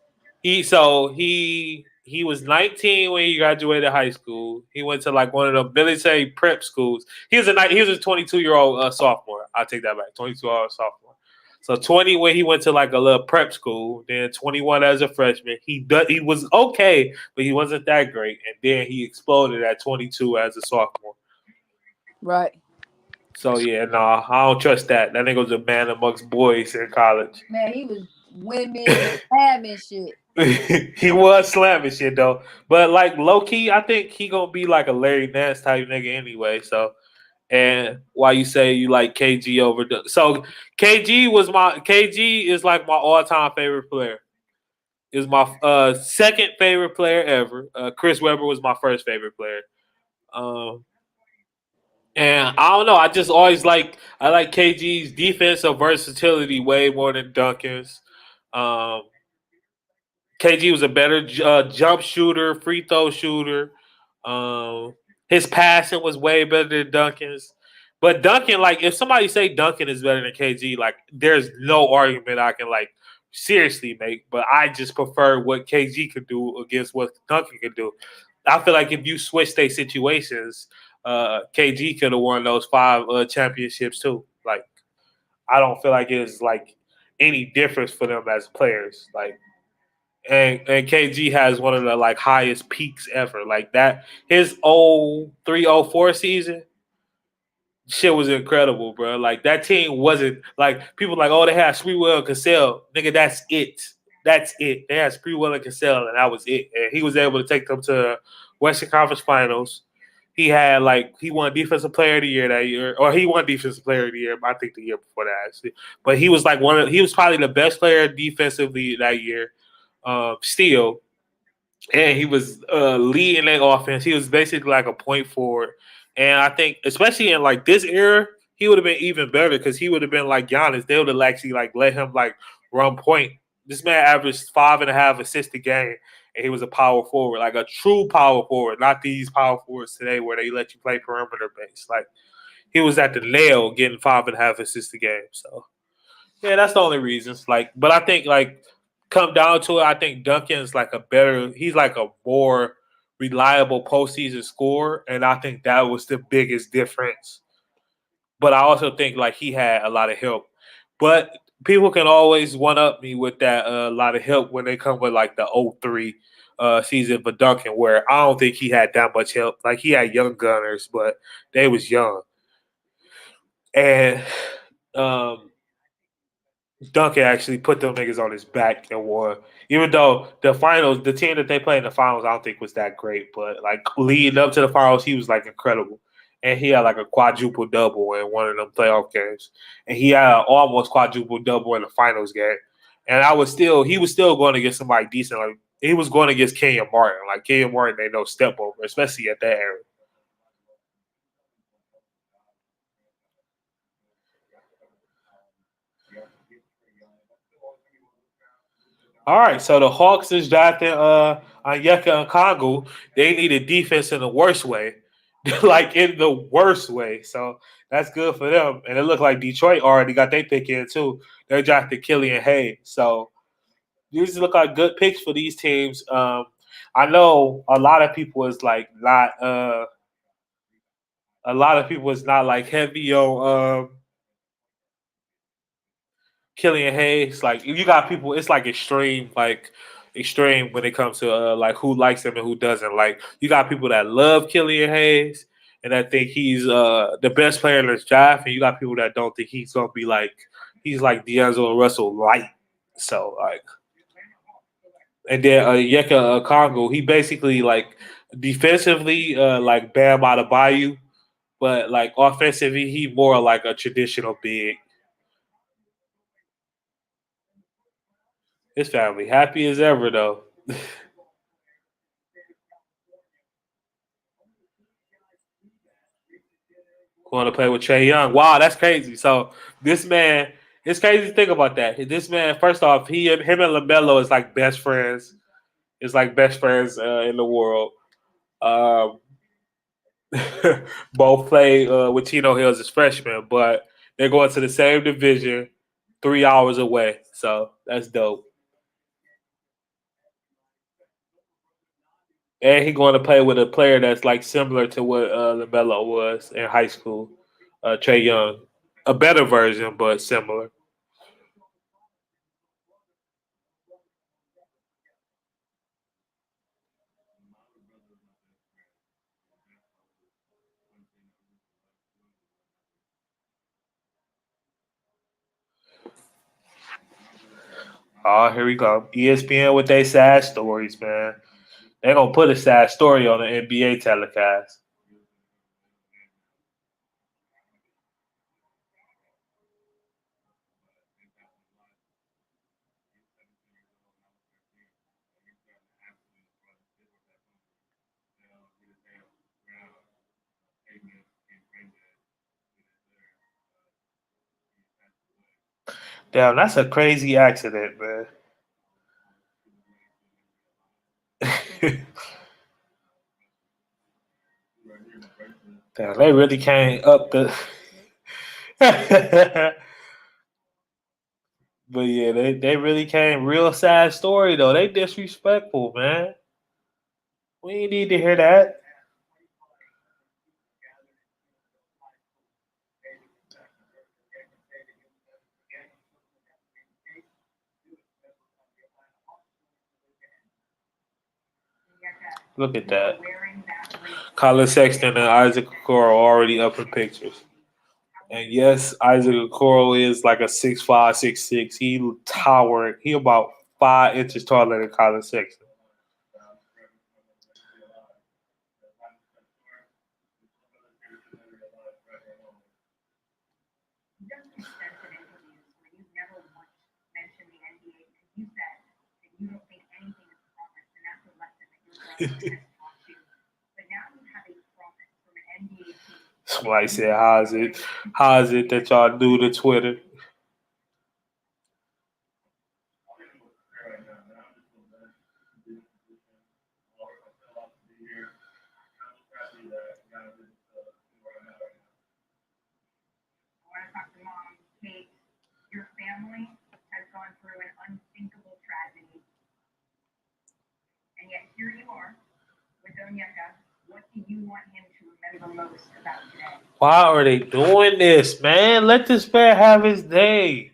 He was 19 when he graduated high school. He went to like one of the military prep schools. He was a 22-year-old sophomore. I'll take that back. 22-year-old sophomore. So 20 when he went to like a little prep school. Then 21 as a freshman. He was okay, but he wasn't that great. And then he exploded at 22 as a sophomore. Right. So yeah, nah, I don't trust that. That nigga was a man amongst boys in college. Man, he was women slamming shit. He was slamming shit though. But like low key, I think he gonna be like a Larry Nance type nigga anyway. So, and why you say you like KG over so KG is like my all-time favorite player. Is my second favorite player ever. Chris Webber was my first favorite player. And I don't know. I just always I like KG's defensive versatility way more than Duncan's. KG was a better jump shooter, free throw shooter. His passing was way better than Duncan's. But Duncan, like, if somebody say Duncan is better than KG, like, there's no argument I can like seriously make. But I just prefer what KG could do against what Duncan could do. I feel like if you switch their situations, KG could have won those 5 championships too. Like, I don't feel like it's like any difference for them as players. Like, and KG has one of the like highest peaks ever. Like that, his 03-04 season, shit was incredible, bro. Like that team wasn't like people like, oh, they had Spreewell and Cassell. Nigga, that's it. That's it. They had Spreewell and Cassell, and that was it. And he was able to take them to Western Conference Finals. He won Defensive Player of the Year that year, or he won Defensive Player of the Year. I think the year before that, actually. But he was like he was probably the best player defensively that year, still. And he was leading that offense. He was basically like a point forward. And I think, especially in like this era, he would have been even better because he would have been like Giannis. They would have actually like let him like run point. This man averaged 5.5 assists a game. And he was a power forward, like a true power forward, not these power forwards today where they let you play perimeter base. Like, he was at the nail getting 5.5 assists a game. So, yeah, that's the only reasons. Like, but I think, like, come down to it, I think Duncan's like he's like a more reliable postseason scorer, and I think that was the biggest difference. But I also think like he had a lot of help. But people can always one up me with that lot of help when they come with like the '03 season for Duncan, where I don't think he had that much help. Like he had young gunners, but they was young. And um, Duncan actually put them niggas on his back and won. Even though the finals, the team that they played in the finals, I don't think was that great. But like leading up to the finals, he was like incredible. And he had like a quadruple double in one of them playoff games. And he had an almost quadruple double in the finals game. And he was still going to get somebody decent. Like he was going against Kenyon Martin. Like Kenyon Martin ain't no step over, especially at that era. All right, so the Hawks is drafting Onyeka and Congo. They needed defense in the worst way, like in the worst way. So that's good for them. And it looked like Detroit already got their pick in too. They drafted Killian Hayes. So these look like good picks for these teams. I know a lot of people is like not. A lot of people is not like heavy on Killian Hayes. Like you got people, it's like extreme when it comes to like who likes him and who doesn't. Like you got people that love Killian Hayes and that think he's the best player in this draft, and you got people that don't think he's gonna be like he's like D'Angelo Russell light. So like, and then Yeka Congo, he basically like defensively like Bam Adebayo, but like offensively he more like a traditional big. His family happy as ever though. Going to play with Trey Young. Wow, that's crazy. So this man, it's crazy to think about that. This man, first off, him and Lamelo is like best friends. It's like best friends in the world. Um, both play with Tino Hills as freshmen, but they're going to the same division, 3 hours away. So that's dope. And he going to play with a player that's like similar to what Lamelo was in high school, Trey Young, a better version, but similar. Oh, here we go. ESPN with their sad stories, man. They're gonna put a sad story on the NBA telecast. Damn, that's a crazy accident, man. Damn, they really came up the. But yeah, they really came real sad story though. They disrespectful, man. We ain't need to hear that. Look at that. Colin Sexton and Isaac Okoro already up in pictures. And yes, Isaac Okoro is like a 6'5", 6'6". He towering. He about 5 inches taller than Colin Sexton. Somebody said, "How's it? How is it that y'all do to Twitter?" Why are they doing this, man? Let this man have his day.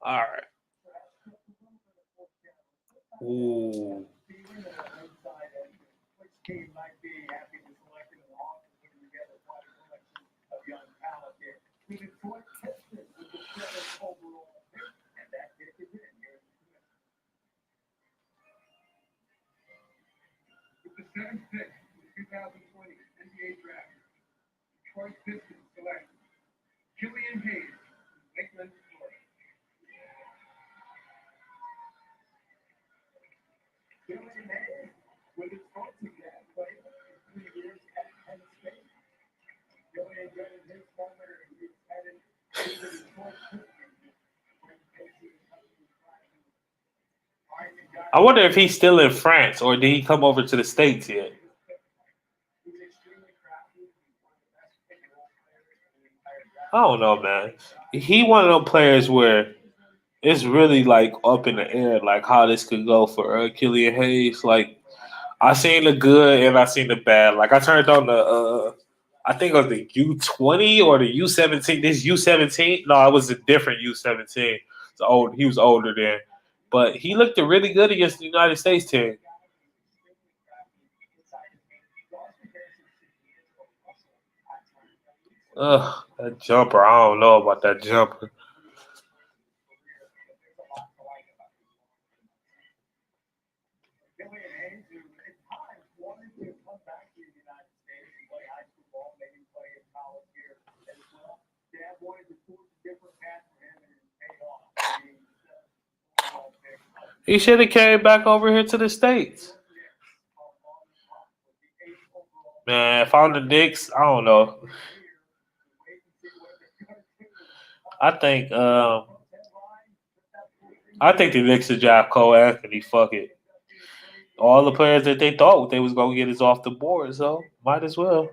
All right. Ooh. I wonder if he's still in France or did he come over to the States yet? I don't know, man. He one of those players where it's really like up in the air, like how this could go for Killian Hayes. Like I seen the good and I seen the bad. Like I turned on the I think it was the U20 or the U17. This U17, no, it was a different U17. It's old. He was older then, but he looked really good against the United States team. Ugh, that jumper. I don't know about that jumper. He should have came back over here to the States. Man, if I'm the Knicks, I don't know. I think I think the Knicks should draft Cole Anthony. Fuck it. All the players that they thought they was gonna get is off the board, so might as well.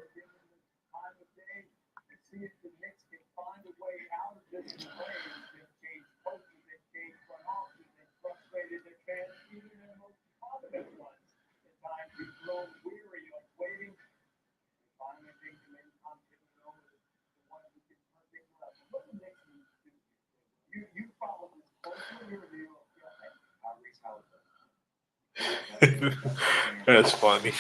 That's funny.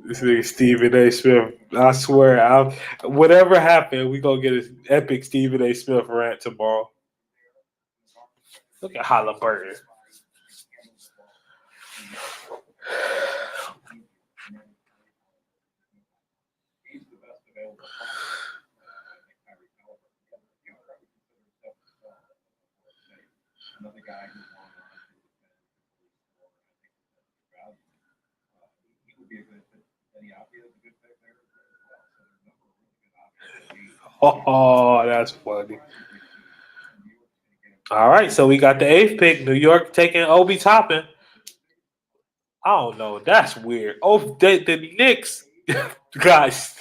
This nigga Stephen A. Smith. I swear, whatever happened, we gonna get an epic Stephen A. Smith rant tomorrow. Look at Halliburton. Oh, that's funny. All right, so we got the eighth pick. New York taking Obi Toppin. I don't know. That's weird. Oh, the Knicks, guys.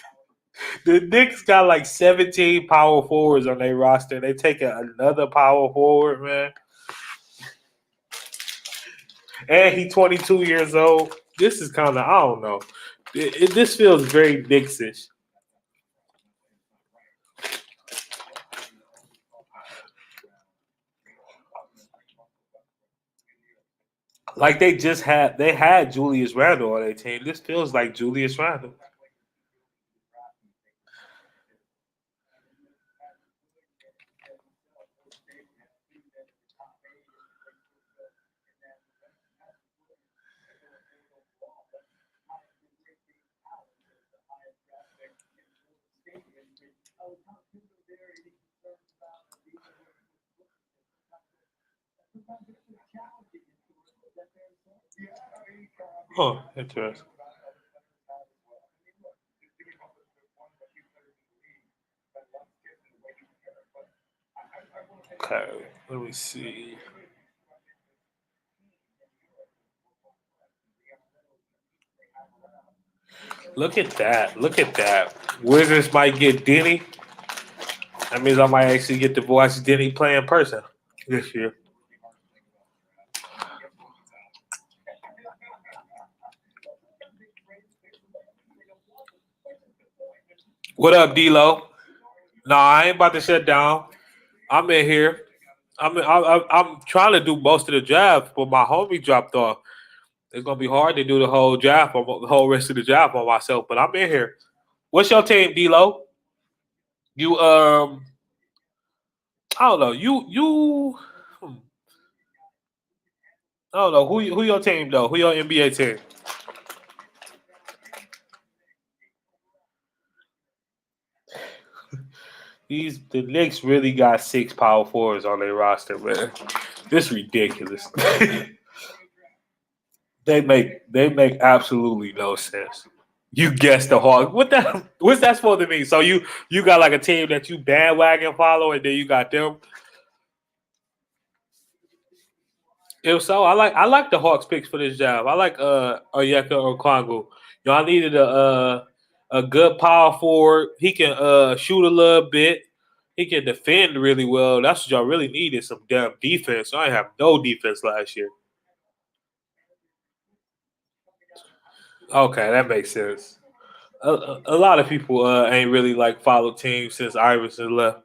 The Knicks got like 17 power forwards on their roster. They taking another power forward, man. And he 22 years old. This is kind of, I don't know. This feels very Knicksish. Like they had Julius Randle on their team. This feels like Julius Randle. Huh, interesting. Okay, let me see. Look at that. Look at that. Wizards might get Denny. That means I might actually get to watch Denny play in person this year. What up, D-Lo? No, I ain't about to shut down. I'm in here. I'm trying to do most of the draft, but my homie dropped off. It's gonna be hard to do the whole draft, the whole rest of the draft on myself. But I'm in here. What's your team, D-Lo? You I don't know. I don't know who your team though. Who your NBA team? The Knicks really got 6 power forwards on their roster, man. This is ridiculous. They make absolutely no sense. You guessed the Hawks. What's that supposed to mean? So you got like a team that you bandwagon follow, and then you got them. If so, I like the Hawks picks for this job. I like Onyeka Okongwu. Y'all needed a good power forward. He can shoot a little bit. He can defend really well. That's what y'all really needed, some damn defense. I didn't have no defense last year. Okay, that makes sense. A lot of people ain't really like followed teams since Iverson left.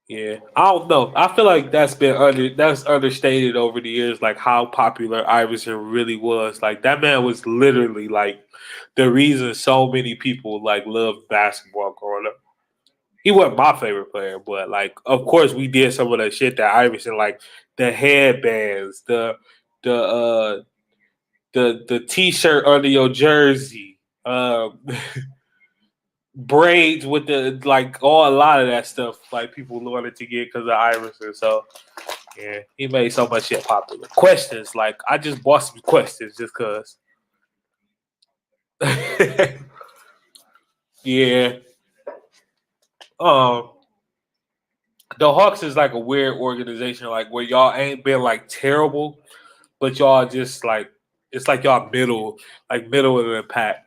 Yeah, I don't know. I feel like that's understated over the years, like how popular Iverson really was. Like that man was literally like the reason so many people like loved basketball growing up. He wasn't my favorite player, but like of course we did some of that shit that Iverson, like the headbands, the the t-shirt under your jersey, braids with the like a lot of that stuff like people wanted to get because of Iverson. So yeah, he made so much shit popular. Questions, like I just bought some questions just cause. Yeah. Um the Hawks is like a weird organization, like where y'all ain't been like terrible, but y'all just like it's like y'all middle of the pack.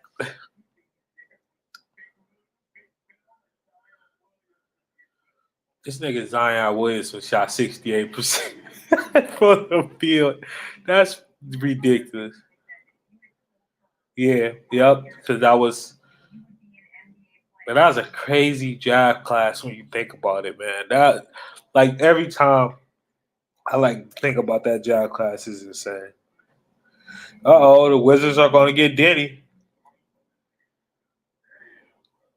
This nigga Zion Williamson shot 68% from the field. That's ridiculous. Yeah, yep. Because that was a crazy draft class when you think about it, man. That like every time I like think about that draft class is insane. The Wizards are gonna get Denny.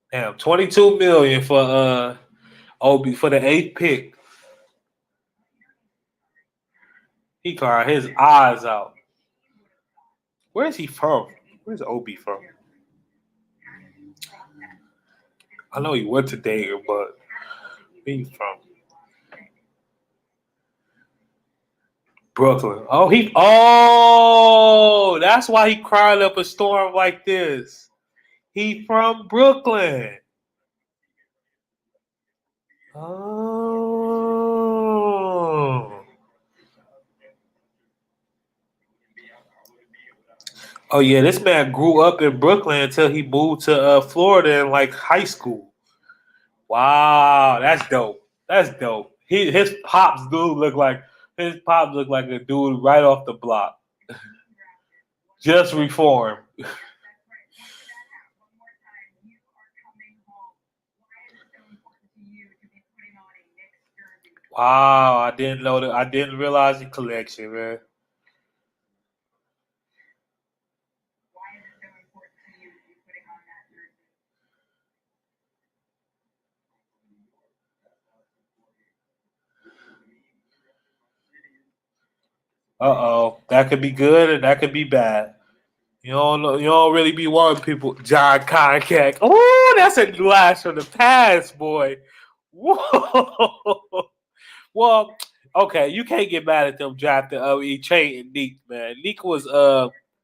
Damn, 22 million for Obi for the 8th pick. He cried his eyes out. Where is he from? Where's Obi from? I know he went to Dayton, but where he from? Brooklyn. That's why he cried up a storm like this. He from Brooklyn. Oh. Oh yeah, this man grew up in Brooklyn until he moved to Florida in like high school. Wow, that's dope. That's dope. His pops look like a dude right off the block. Just reformed. Wow, I didn't know that. I didn't realize the collection, man. That could be good and that could be bad. You don't know, you don't really be wanting people. John Concac. Oh, that's a blast from the past, boy. Whoa. Well, okay, you can't get mad at them drafting trading Neek, man. Neek was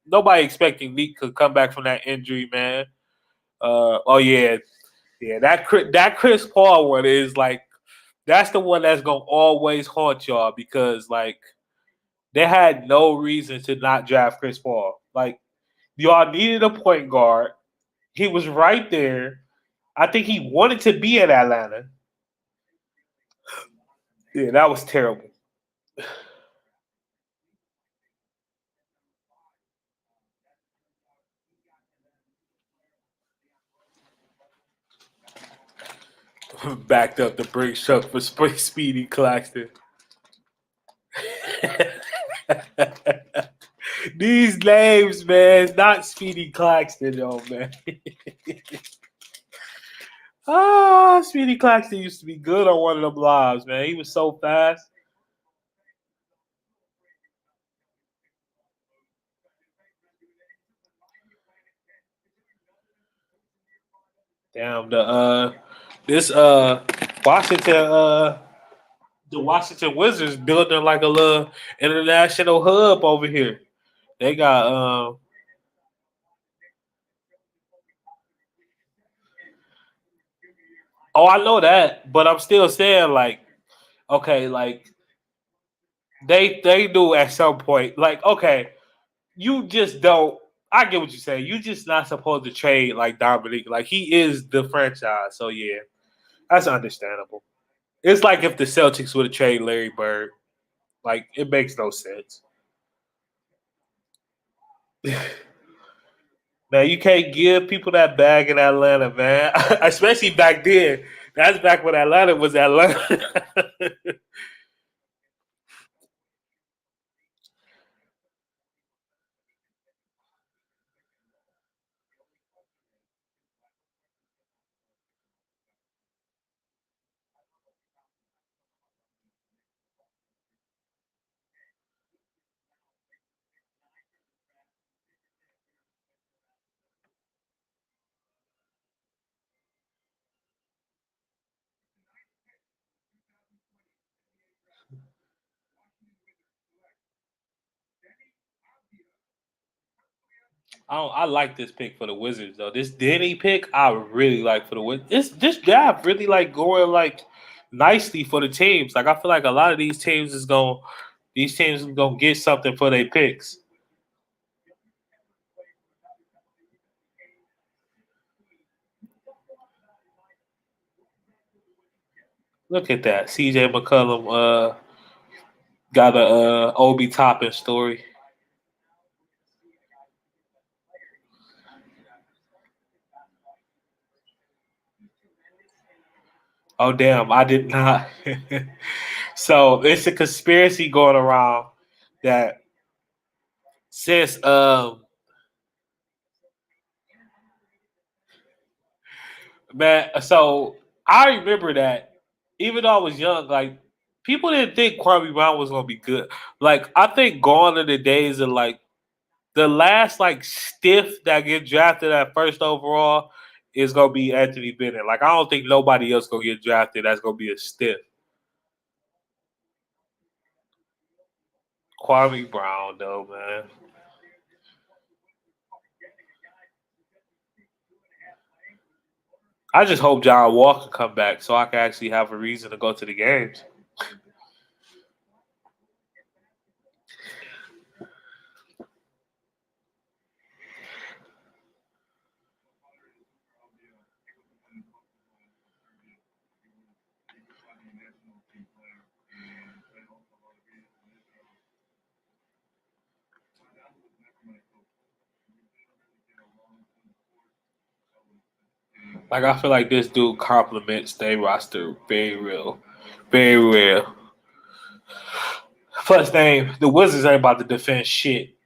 nobody expecting Neek could come back from that injury, man. Oh yeah, yeah. That Chris Paul one is like that's the one that's gonna always haunt y'all because like they had no reason to not draft Chris Paul. Like y'all needed a point guard. He was right there. I think he wanted to be in Atlanta. Yeah, that was terrible. Backed up the brake truck for Speedy Claxton. These names, man, not Speedy Claxton, though, man. Speedy Claxton used to be good on one of them lives, man. He was so fast. Damn, this Washington the Washington Wizards building like a little international hub over here. They got oh, I know that, but I'm still saying like okay, like they do at some point. Like, okay, you just don't. I get what you're saying. You just not supposed to trade like Dominique. Like he is the franchise. So yeah, that's understandable. It's like if the Celtics would have traded Larry Bird. Like it makes no sense. Man, you can't give people that bag in Atlanta, man. Especially back then. That's back when Atlanta was Atlanta. I like this pick for the Wizards though. This Denny pick I really like for the Wizards. This draft really like going like nicely for the teams. Like I feel like a lot of these teams is gonna get something for their picks. Look at that. CJ McCollum got a Obi Toppin story. Oh damn, I did not. So it's a conspiracy going around that since man, so I remember that even though I was young, like people didn't think Kwame Brown was gonna be good. Like I think gone are the days of like the last like stiff that get drafted at first overall is gonna be Anthony Bennett. Like I don't think nobody else gonna get drafted that's gonna be a stiff. Kwame Brown though, man. I just hope John Walker come back so I can actually have a reason to go to the games. Like I feel like this dude compliments their roster very real, very real. Plus, name the Wizards ain't about to defend shit.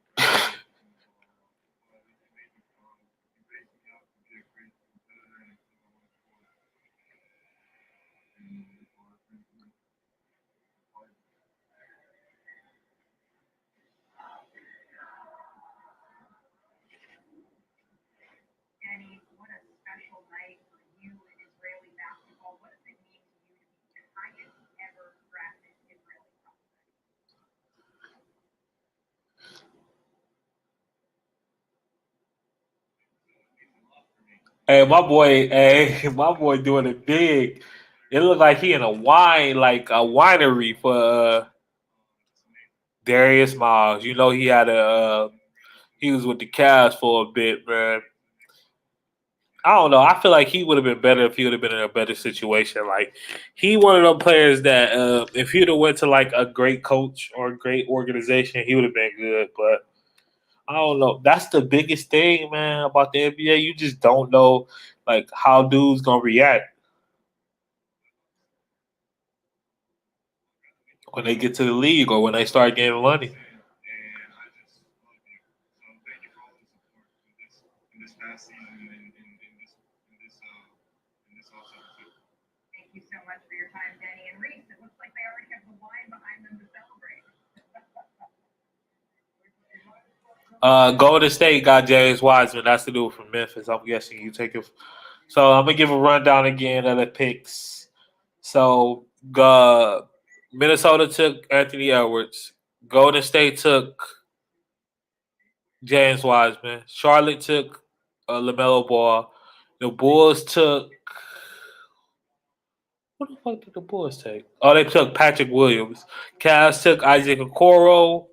my boy doing it big. It looked like he in a wine, like a winery for Darius Miles. You know, he was with the Cavs for a bit, man. I don't know. I feel like he would have been better if he would have been in a better situation. Like he one of them players that if he'd have went to like a great coach or a great organization, he would have been good. But I don't know. That's the biggest thing, man, about the NBA. You just don't know like how dudes gonna react when they get to the league or when they start getting money. Golden State got James Wiseman. That's the dude from Memphis. I'm guessing you take it. So I'm gonna give a rundown again of the picks. So Minnesota took Anthony Edwards. Golden State took James Wiseman. Charlotte took LaMelo Ball. The Bulls took. What the fuck did the Bulls take? Oh, they took Patrick Williams. Cavs took Isaac Okoro.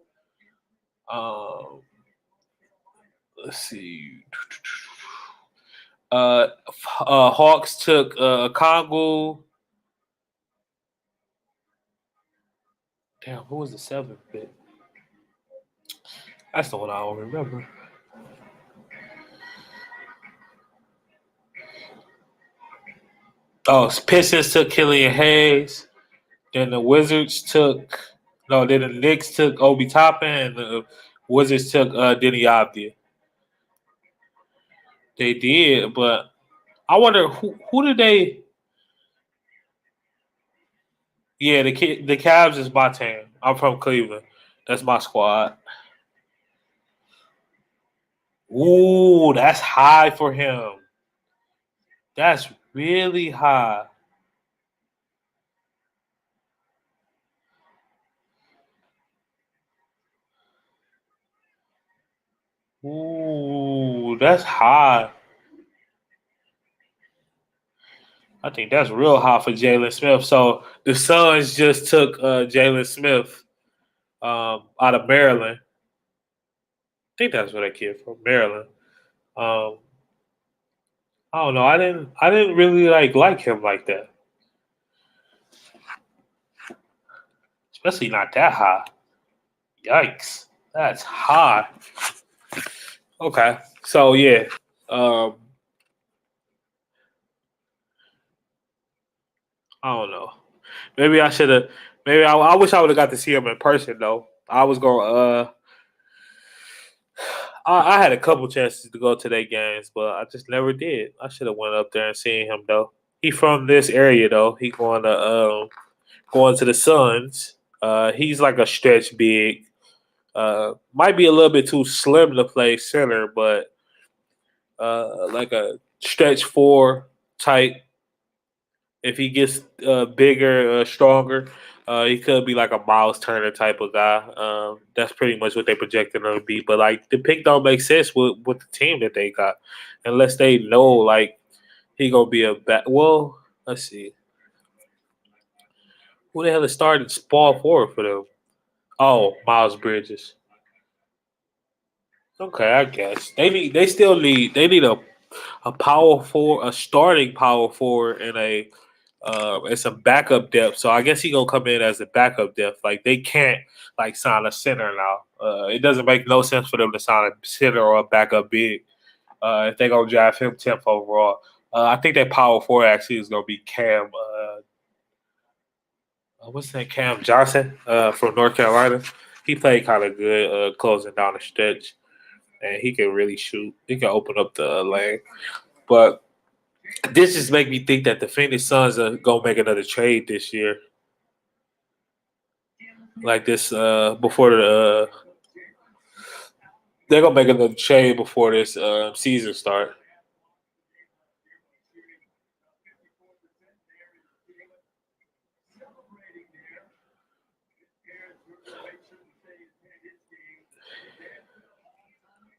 Um, let's see. Hawks took Congo. Damn, who was the seventh pick? That's the one I don't remember. Oh, Pistons took Killian Hayes. Then the Wizards took then the Knicks took Obi Toppin and the Wizards took Denny Abdia. They did, but I wonder who did they. Yeah, the Cavs is my team. I'm from Cleveland. That's my squad. Ooh, that's high for him. That's really high. Ooh, that's high. I think that's real high for Jalen Smith. So the Suns just took Jalen Smith out of Maryland. I think that's where that kid from, Maryland. Um, I don't know. I didn't really like him like that. Especially not that high. Yikes. That's high. Okay. So yeah. Um, I don't know. Maybe I should have maybe I wish I would have got to see him in person though. I was going I had a couple chances to go to their games, but I just never did. I should have went up there and seen him though. He from this area though. He going to the Suns. He's like a stretch big. Might be a little bit too slim to play center, but like a stretch four type. If he gets bigger, stronger, he could be like a Miles Turner type of guy. That's pretty much what they projected him to be. But like the pick don't make sense with the team that they got, unless they know like he gonna be a back. Well, let's see. Who the hell is starting small forward for them? Oh, Miles Bridges. Okay, I guess they need a power forward, a starting power forward, and some backup depth. So I guess he gonna come in as a backup depth. Like they can't like sign a center now. It doesn't make no sense for them to sign a center or a backup big if they gonna draft him 10th overall. I think that power forward actually is gonna be Cam. What's that? Cam Johnson from North Carolina. He played kind of good closing down the stretch, and he can really shoot. He can open up the lane, but this just make me think that the Phoenix Suns are gonna make another trade this year, like this before they're gonna make another trade before this season start.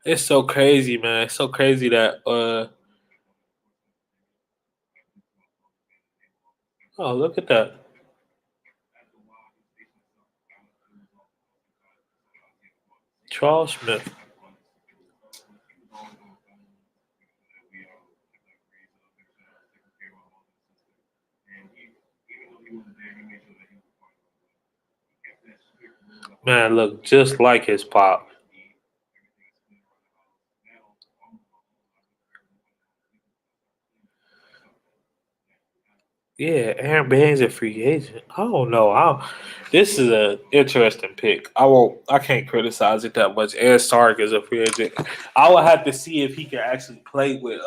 It's so crazy, man. It's so crazy that Oh, look at that. Charles Smith. Man, look just like his pop. Yeah, Aaron Baines a free agent. I don't know. This is an interesting pick. I can't criticize it that much. Ed Sark is a free agent. I will have to see if he can actually play with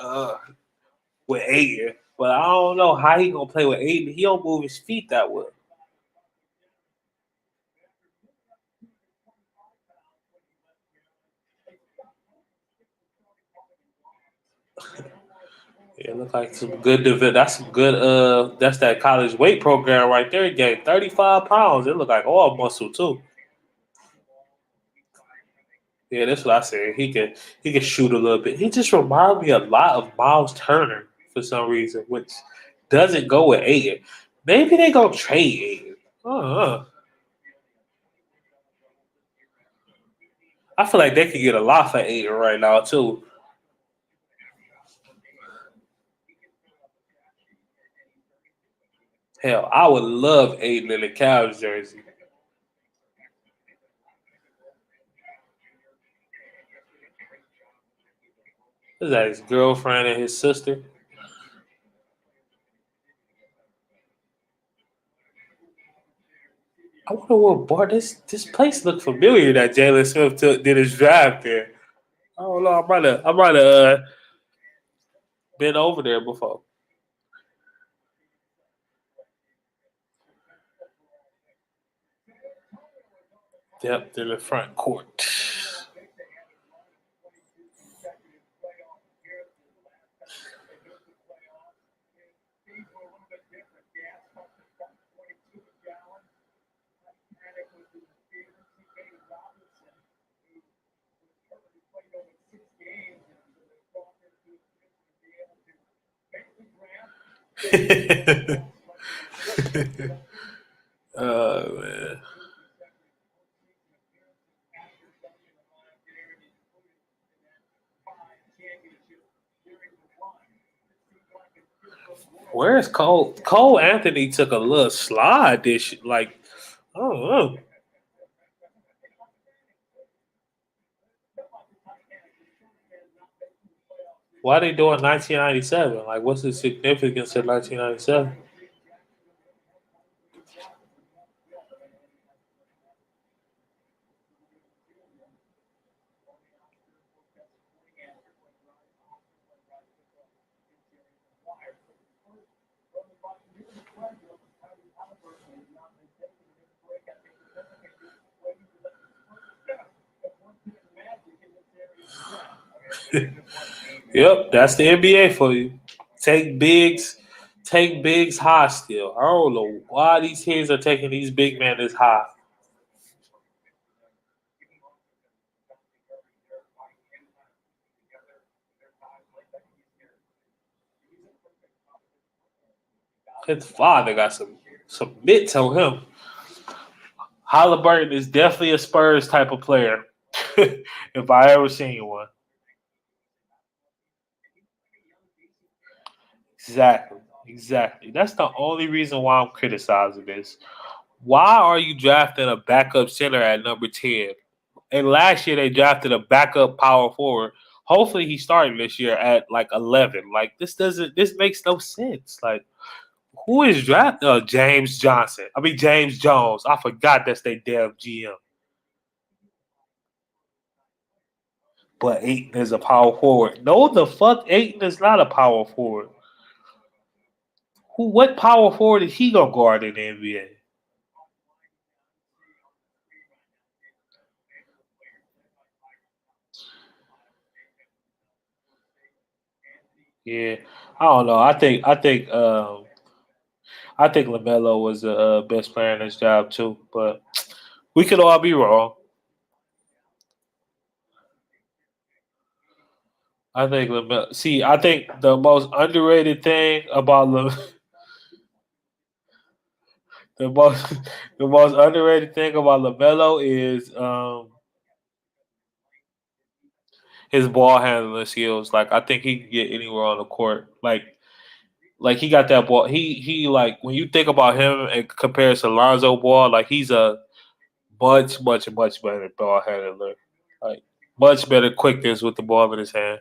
Aiden. But I don't know how he gonna play with Aiden. He don't move his feet that well. Yeah, look like some good that's some good that's that college weight program right there. He gained 35 pounds. It look like all muscle too. Yeah, that's what I said. He can shoot a little bit. He just reminds me a lot of Miles Turner for some reason, which doesn't go with Aiden. Maybe they gonna trade Aiden. I feel like they could get a lot for Aiden right now too. Hell, I would love Aiden in the Cavs jersey. Is that his girlfriend and his sister? I wonder what bar this place look familiar that Jalen Smith did his draft there. I don't know. I might have been over there before. Depth in the front court. Oh man. Where's Cole? Cole Anthony took a little slide this like I don't know. Why they doing 1997? Like what's the significance of 1997? Yep, that's the NBA for you. Take bigs, take bigs high still. I don't know why these kids are taking these big men this high. His father got some mitts on him. Halliburton is definitely a Spurs type of player. If I ever seen one. Exactly. Exactly. That's the only reason why I'm criticizing this. Why are you drafting a backup center at number 10? And last year they drafted a backup power forward. Hopefully he's starting this year at like 11. Like this makes no sense. Like who is draft James Johnson? I mean James Jones. I forgot that's their damn GM. But Aiton is a power forward. No, the fuck, Aiton is not a power forward. What power forward is he gonna guard in the NBA? Yeah, I don't know. I think Lamelo was the best player in his job too, but we could all be wrong. I think Lamelo. See, I think the most underrated thing about the most the most underrated thing about LaMelo is his ball handling skills. Like I think he can get anywhere on the court. Like he got that ball. He like when you think about him and compares to Lonzo Ball, like he's a much better ball handler. Like much better quickness with the ball in his hand.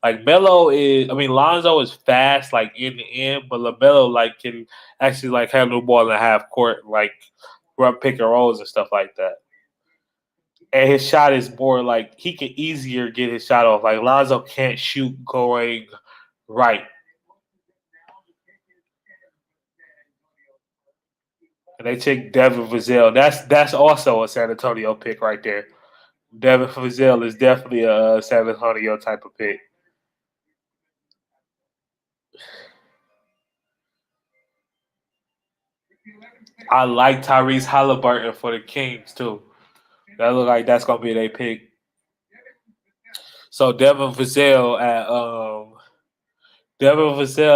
Like Lonzo is fast, like in the end, but LaMelo like can actually like handle the ball in the half court, like run pick and rolls and stuff like that. And his shot is more like he can easier get his shot off. Like Lonzo can't shoot going right. And they take Devin Vassell. That's also a San Antonio pick right there. Devin Vassell is definitely a San Antonio type of pick. I like Tyrese Halliburton for the Kings too. That look like that's gonna be their pick. So Devin Vassell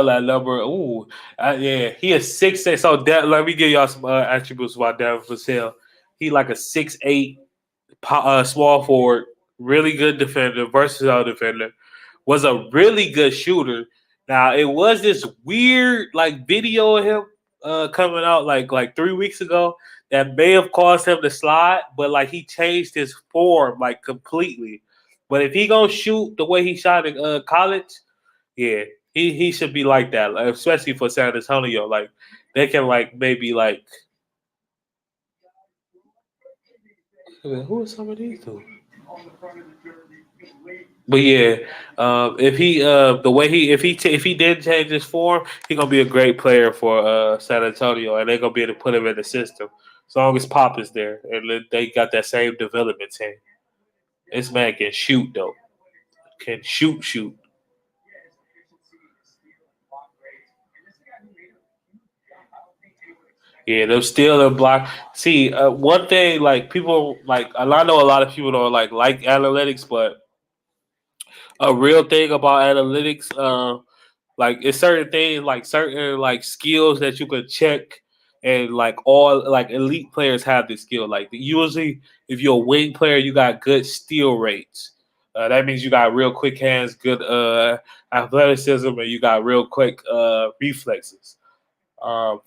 at number. Yeah, he is 6'8". So let me give y'all some attributes about Devin Vassell. He like a 6'8" small forward, really good defender, versatile defender. Was a really good shooter. Now it was this weird like video of him coming out like 3 weeks ago that may have caused him to slide, but like he changed his form like completely. But if he gonna shoot the way he shot in college, yeah, he should be like that, like, especially for San Antonio. Like they can like maybe like who are some of these two? But yeah, if he the way he if he did change his form, he gonna be a great player for San Antonio, and they're gonna be able to put him in the system as long as Pop is there, and they got that same development team. This man can shoot though, can shoot. Yeah, they're still in block. See, one thing like people like I know a lot of people don't like analytics, but a real thing about analytics, like it's certain things, like certain like skills that you could check, and like all like elite players have this skill. Like usually, if you're a wing player, you got good steal rates. That means you got real quick hands, good athleticism, and you got real quick reflexes.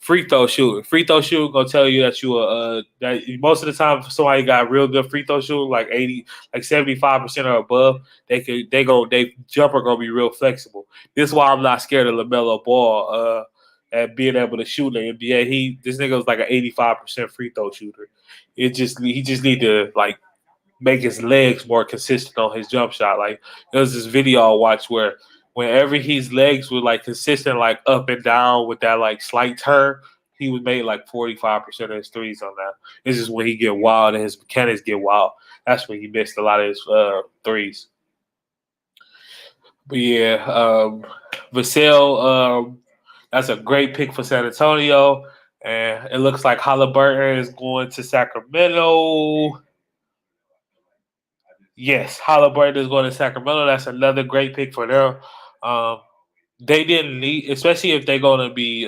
Free throw shooting gonna tell you that that most of the time if somebody got real good free throw shooting like 80 like 75% or above, they jumper gonna be real flexible. This is why I'm not scared of LaMelo Ball and being able to shoot in the NBA. This nigga was like an 85% free throw shooter. He just need to like make his legs more consistent on his jump shot. Like there was this video I watched where whenever his legs were like consistent, like up and down with that like slight turn, he would make like 45% of his threes on that. This is when he get wild and his mechanics get wild. That's when he missed a lot of his threes. But yeah, Vassell, that's a great pick for San Antonio. And it looks like Halliburton is going to Sacramento. Yes, Halliburton is going to Sacramento. That's another great pick for them. They didn't need, especially if they're going to be.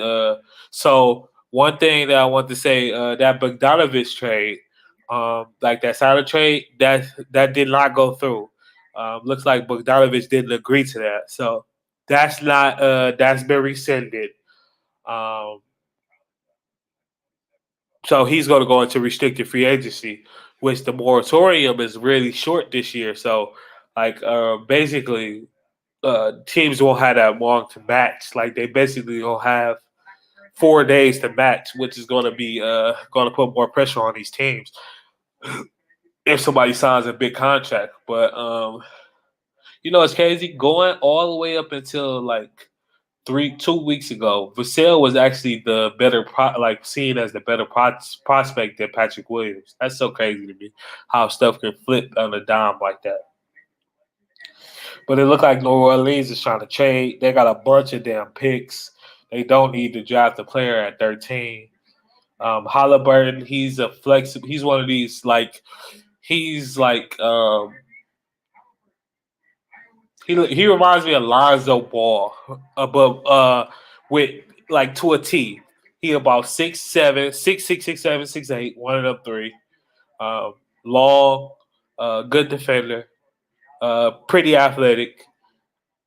So one thing that I want to say, that Bogdanovich trade, like that Siler trade, that did not go through. Looks like Bogdanovich didn't agree to that, so that's not that's been rescinded. Um, so he's going to go into restricted free agency, which the moratorium is really short this year. So, like, basically, teams won't have that long to match. Like, they basically will have 4 days to match, which is going to be going to put more pressure on these teams if somebody signs a big contract. But it's crazy going all the way up until like 2 weeks ago. Vassell was actually the better seen as the better prospect than Patrick Williams. That's so crazy to me how stuff can flip on a dime like that. But it looked like New Orleans is trying to trade. They got a bunch of damn picks. They don't need to draft a player at 13. Halliburton, he's a flexible. He's one of these he's like he reminds me of Lonzo Ball, with like to a T. He about 6'7", 6'6", 6'7", 6'8", one of them three. Long, good defender, pretty athletic,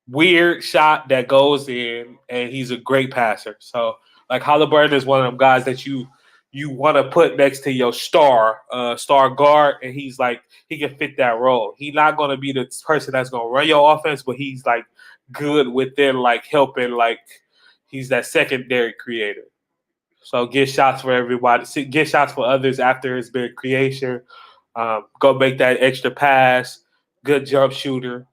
weird shot that goes in, and he's a great passer. So like Halliburton is one of them guys that you want to put next to your star guard, and he's like he can fit that role. He's not going to be the person that's going to run your offense, but he's like good within like helping, like he's that secondary creator. So get shots for everybody, get shots for others after his big creation. Go make that extra pass. Good jump shooter.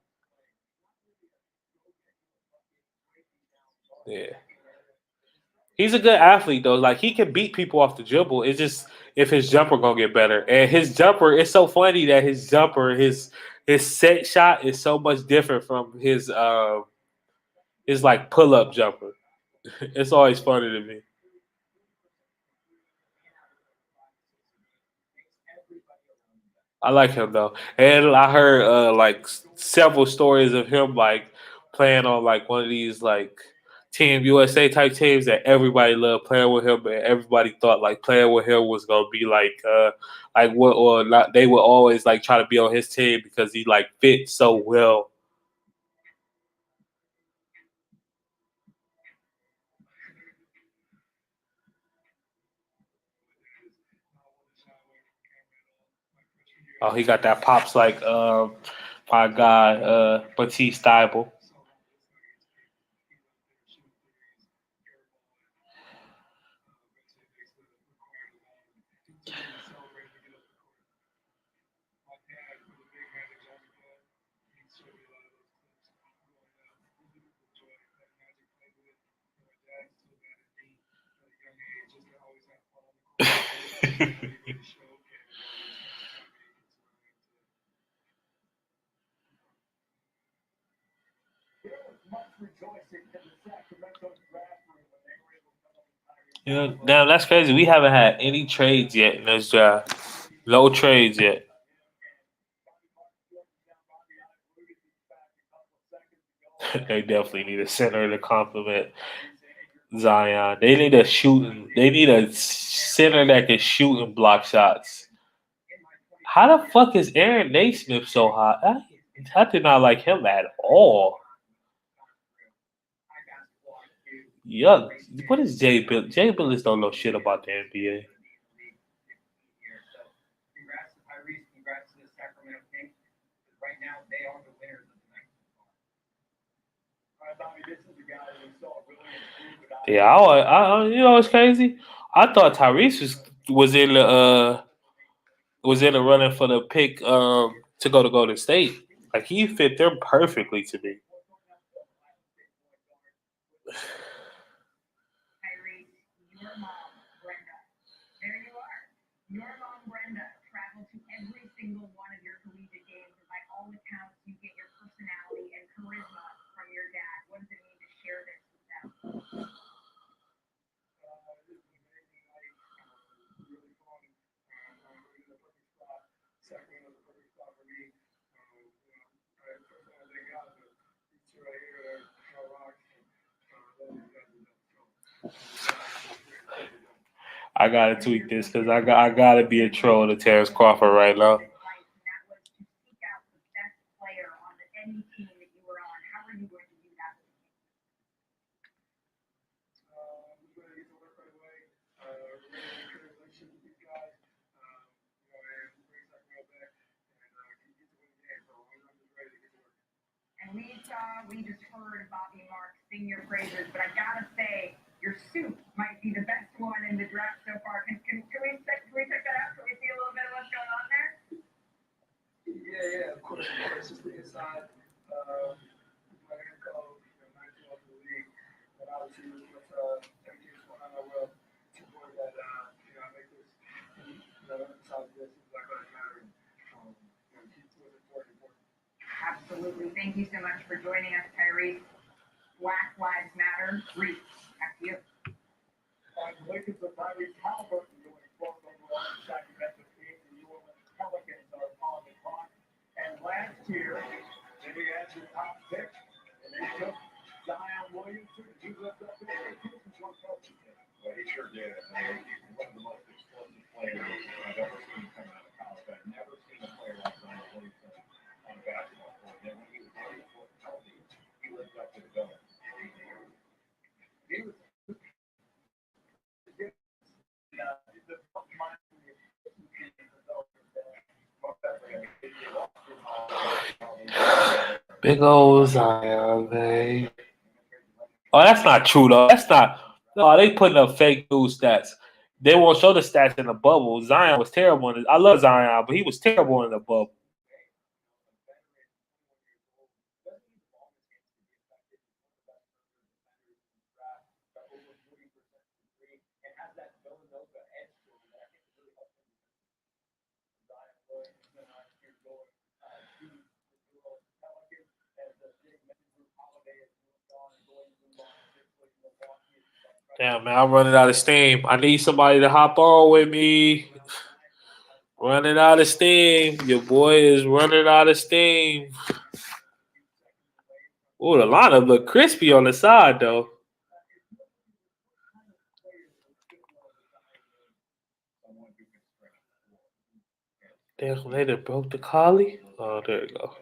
Yeah. He's a good athlete though. Like he can beat people off the dribble. It's just if his jumper gonna get better. And his jumper, it's so funny that his jumper, his set shot is so much different from his like pull up jumper. It's always funny to me. I like him though, and I heard like several stories of him like playing on like one of these like Team USA type teams that everybody loved playing with him, and everybody thought like playing with him was gonna be like what or not. They would always like try to be on his team because he like fit so well. Oh, he got that pops like my guy Matisse Thybulle. Yeah, damn, that's crazy. We haven't had any trades yet in this draft. No trades yet. They definitely need a center to complement Zion. They need a shooting. They need a center that can shoot and block shots. How the fuck is Aaron Naismith so hot? I did not like him at all. Yuck. What is Jay Bill? Jay Billis don't know shit about the NBA. Yeah, you know what's crazy? I thought Tyrese was in the running for the pick to go to Golden State. Like he fit them perfectly to me. I gotta tweet this because I gotta be a troll to Terrence Crawford right now. Big old Zion, babe. Oh, that's not true though. That's not. No, they putting up fake news stats. They won't show the stats in the bubble. Zion was terrible. I love Zion, but he was terrible in the bubble. Damn, man, I'm running out of steam. I need somebody to hop on with me. Running out of steam. Your boy is running out of steam. Ooh, the lineup look crispy on the side, though. Damn, they done broke the collie. Oh, there you go.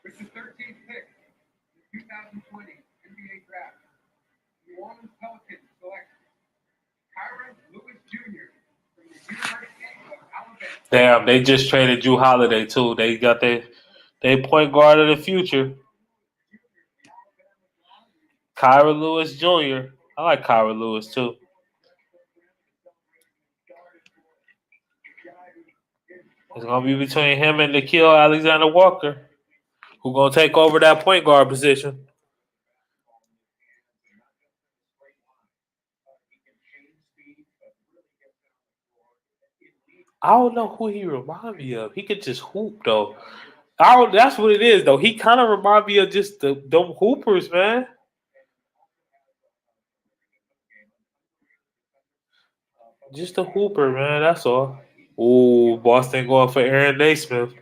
With the 13th pick, the 2020 NBA Draft, New Orleans Pelicans select Kyron Lewis Jr. from the University of Alabama. Damn, they just traded Drew Holiday too. They got their point guard of the future, Kyra Lewis Jr. I like Kyra Lewis too. It's gonna be between him and Nickeil Alexander Walker, who gonna take over that point guard position. I don't know who he remind me of. He could just hoop though. That's what it is though. He kind of remind me of just them hoopers, man. Just a hooper, man. That's all. Ooh, Boston going for Aaron Naismith.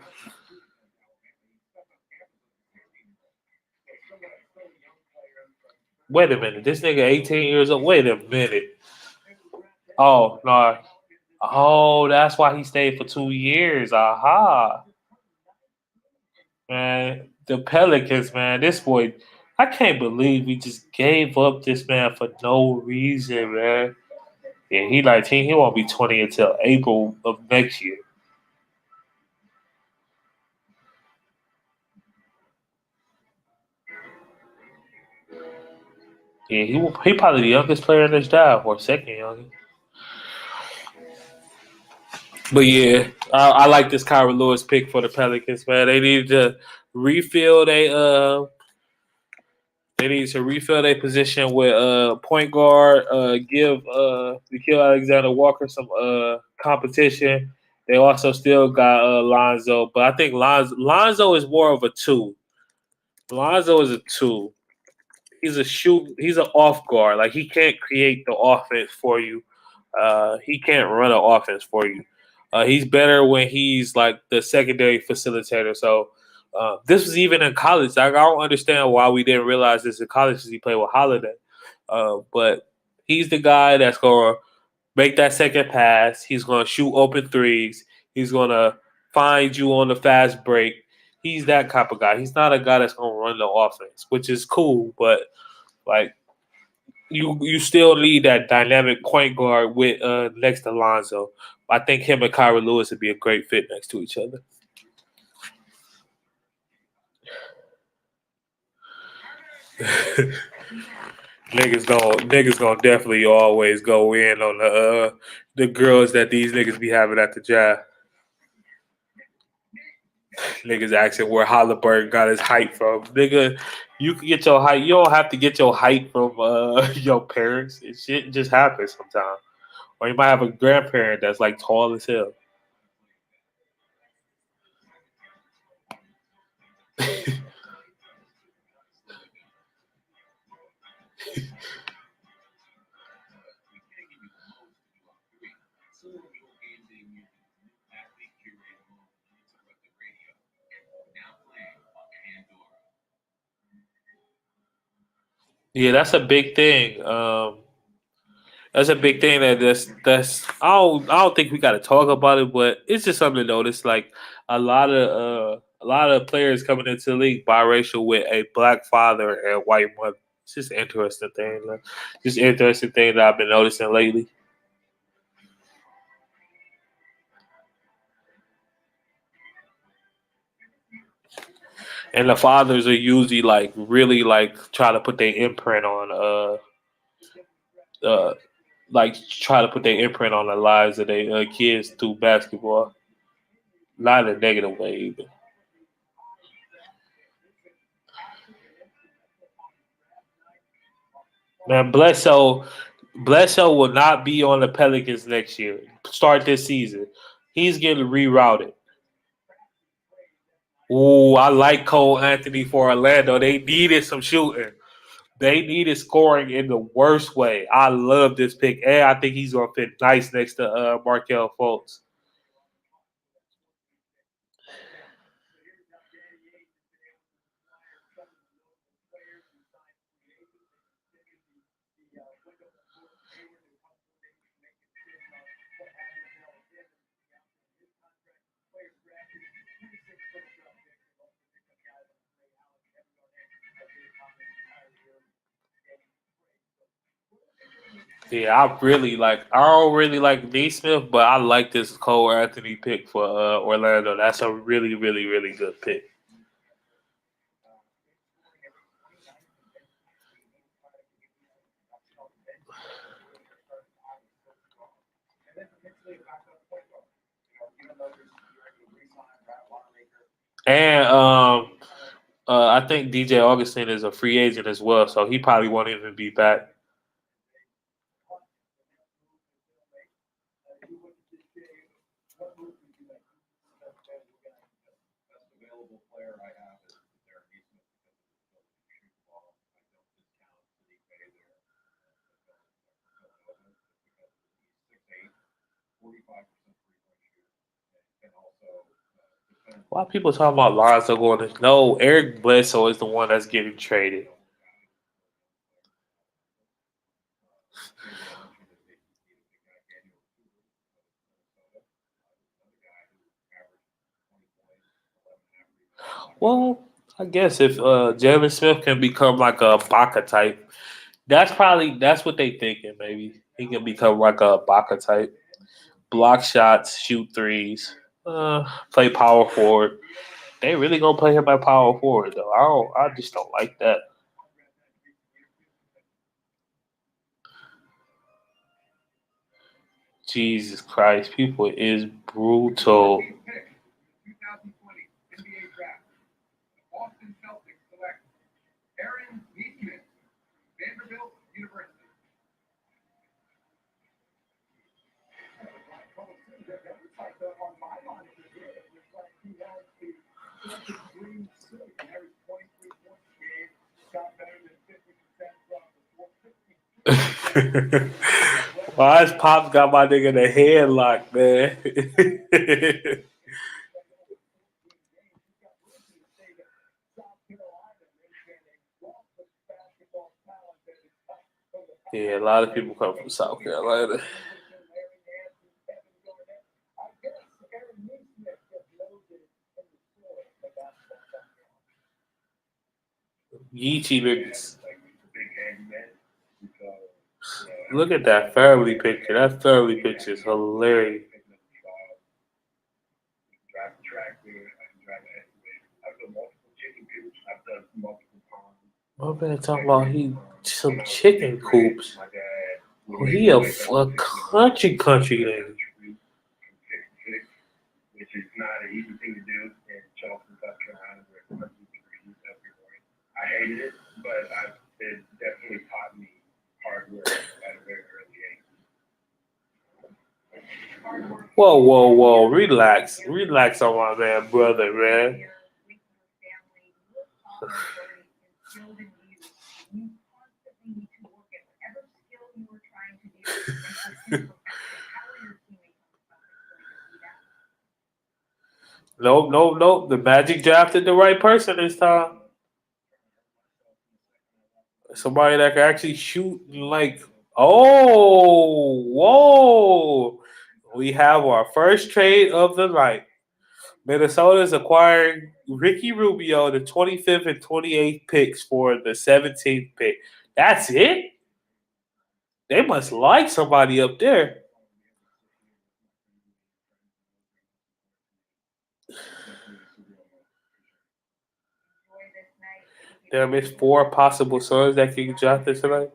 Wait a minute. This nigga 18 years old. Wait a minute. Oh, no. Oh, that's why he stayed for 2 years. Aha. Man, the Pelicans, man. This boy, I can't believe we just gave up this man for no reason, man. Yeah, he 19. He won't be 20 until April of next year. Yeah, he probably the youngest player in this draft, or second youngest. But yeah, I like this Kyra Lewis pick for the Pelicans, man. They needed to refill they need to refill their position with point guard, give Nickeil Alexander Walker some competition. They also still got Lonzo, but I think Lonzo is more of a two. Lonzo is a two. He's he's an off guard. Like he can't create the offense for you. He can't run an offense for you. He's better when he's like the secondary facilitator. So this was even in college. Like, I don't understand why we didn't realize this in college because he played with Holiday. But he's the guy that's going to make that second pass. He's going to shoot open threes. He's going to find you on the fast break. He's that type of guy. He's not a guy that's going to run the offense, which is cool. But like you still need that dynamic point guard with next to Lonzo. I think him and Kyra Lewis would be a great fit next to each other. niggas gonna definitely always go in on the girls that these niggas be having at the job. Niggas asking where Halliburton got his height from. Nigga, you can get your height. You don't have to get your height from your parents. It shit just happens sometimes. Or you might have a grandparent that's like tall as hell. Yeah, that's a big thing. That's a big thing that's I don't think we got to talk about it, but it's just something to notice. Like a lot of players coming into the league biracial with a black father and white mother. It's just an interesting thing. Like, just interesting thing that I've been noticing lately. And the fathers are usually like really like try to put their imprint on like try to put their imprint on the lives of their kids through basketball. Not in a negative way either. Man, Bledsoe will not be on the Pelicans next year. Start this season. He's getting rerouted. Ooh, I like Cole Anthony for Orlando. They needed some shooting. They needed scoring in the worst way. I love this pick, and I think he's gonna fit nice next to Markel Fultz. Yeah, I really like. I don't really like Neesmith, but I like this Cole Anthony pick for Orlando. That's a really, really, really good pick. And I think DJ Augustine is a free agent as well, so he probably won't even be back. Why people talking about Lonzo going to no? Eric Bledsoe is the one that's getting traded. Well, I guess if Jalen Smith can become like a Baca type, that's what they thinking. Maybe he can become like a Baca type, block shots, shoot threes, play power forward. They really gonna play him at power forward though. I just don't like that. Jesus Christ, people is brutal. 2020 NBA Draft. The Boston Celtics select Aaron Neesmith, Vanderbilt University. Why is Pop got my nigga in the headlock, man? Yeah, a lot of people come from South Carolina. Yeezy niggas. Look at that family picture. That family picture is hilarious. My man talking about he some chicken coops. Oh, he a country nigga. Which is not an easy thing to do in Charleston, South Carolina, where it's 100 degrees everywhere. I hated it, but it definitely taught me hard work at a very early age. Whoa. Relax on my man, brother, man. No. The Magic drafted the right person this time. Somebody that can actually shoot like, oh, whoa. We have our first trade of the night. Minnesota is acquiring Ricky Rubio, the 25th and 28th picks for the 17th pick. That's it? They must like somebody up there. Damn, it's 4 possible sons that can draft this tonight.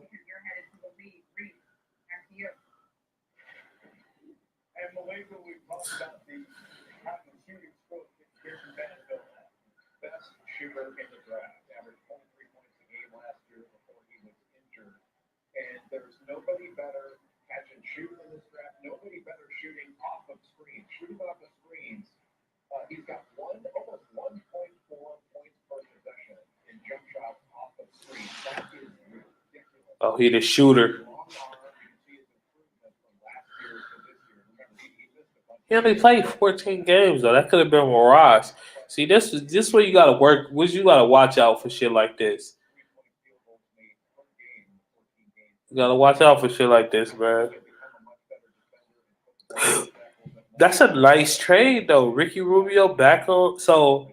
And Malaysia, we've talked about the kind of shooting stroke that Jason Bennett had. Best shooter in the draft, averaged 23 points a game last year before he was injured. And there's nobody better catch and shoot in this draft. Nobody better shooting off of screens. Shooting off of screens. He's got almost 1.4 points per possession in jump shots off of screens. That is ridiculous. Oh, he the shooter. He only played 14 games though. That could have been Mirage. See, this where you gotta work. What you gotta watch out for shit like this. You gotta watch out for shit like this, man. That's a nice trade though. Ricky Rubio back on. So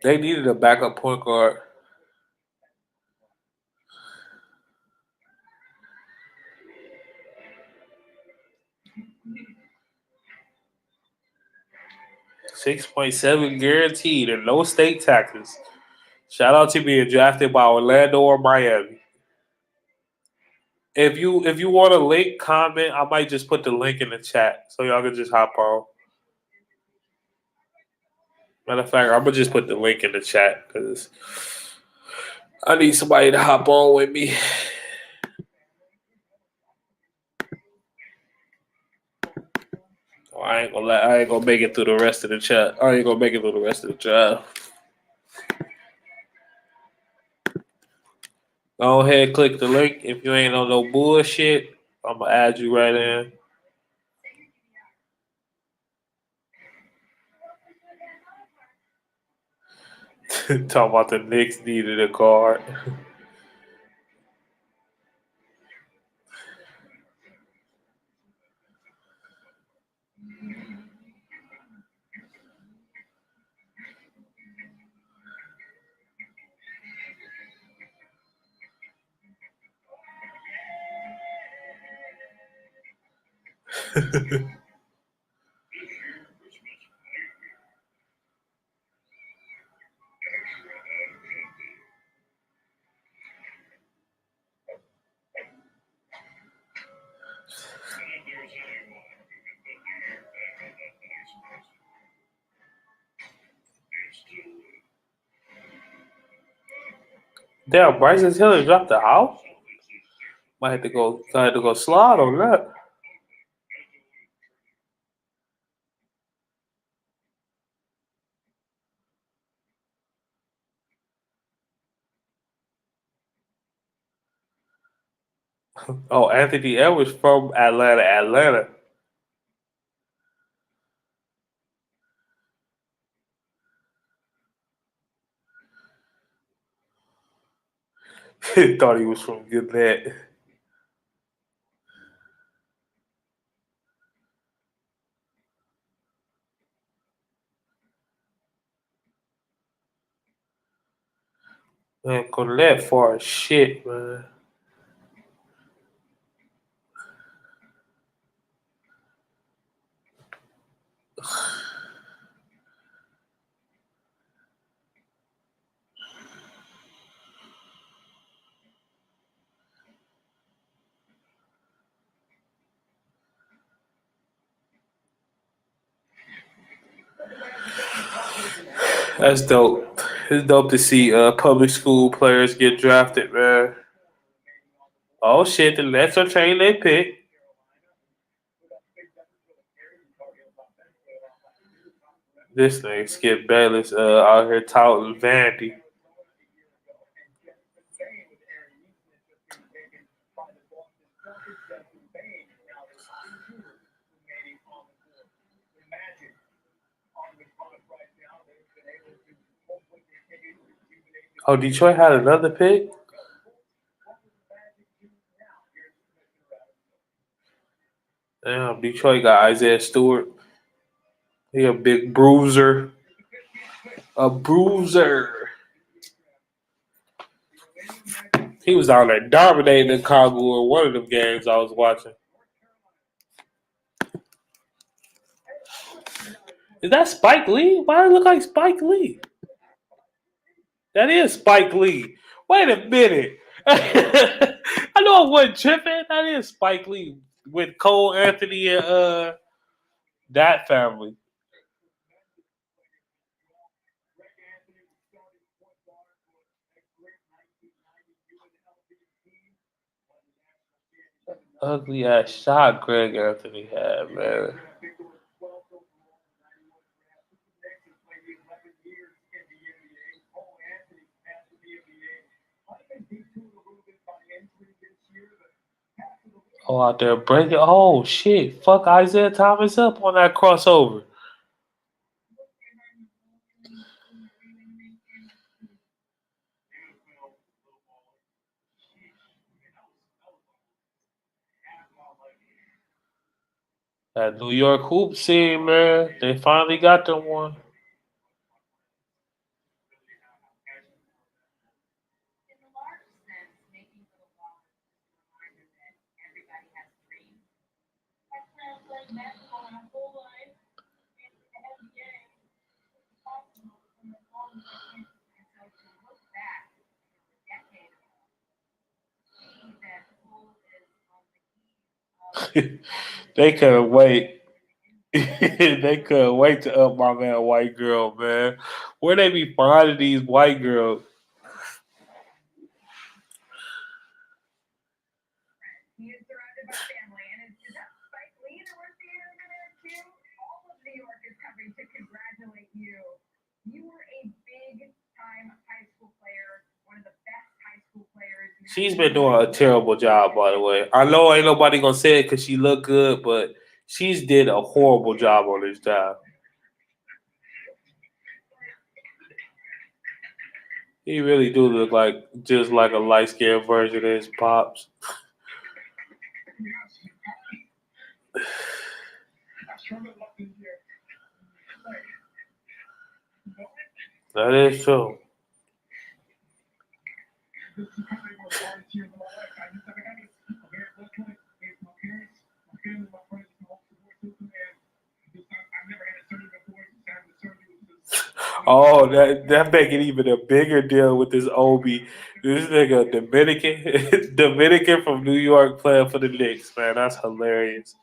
they needed a backup point guard. $6.7 guaranteed and no state taxes. Shout out to being drafted by Orlando or Miami. If you want a link, comment. I might just put the link in the chat so y'all can just hop on. Matter of fact, I'm gonna just put the link in the chat because I need somebody to hop on with me. Oh, I ain't gonna make it through the rest of the chat. I ain't gonna make it through the rest of the chat. Go ahead, click the link. If you ain't on no bullshit, I'm gonna add you right in. Talking about the Knicks needed a guard. Damn, Bryson Tiller dropped the house. Might have to go slide on that. Oh, Anthony Edwards from Atlanta. Thought he was from Gillette. Man, Gillette far as shit, man. That's dope. It's dope to see public school players get drafted, man. Oh shit, the Nets are trading their pick. This thing, Skip Bayless, out here touting Vandy. Oh, Detroit had another pick? Damn, Detroit got Isaiah Stewart. He a big bruiser. A bruiser. He was out there dominating Chicago in one of them games I was watching. Is that Spike Lee? Why does it look like Spike Lee? That is Spike Lee. Wait a minute. I know I wasn't tripping. That is Spike Lee with Cole Anthony and that family. Ugly ass shot Greg Anthony had, man. Oh, out there breaking. Oh, shit. Fuck Isaiah Thomas up on that crossover. That New York hoop scene, man. They finally got them one. They couldn't wait. They couldn't wait to up my man white girl, man. Where they be finding these white girls? He is surrounded by family, and is that Spike Lee that we're seeing over there too? All of New York is coming to congratulate you. You were a big-time high school player, one of the best high school players. She's been doing a terrible job, by the way. I know ain't nobody gonna say it because she look good, but she's did a horrible job on this job. He really do look like just like a light skinned version of his pops. That is true. Oh, that make it even a bigger deal with this Obi. This nigga Dominican, Dominican from New York playing for the Knicks, man. That's hilarious.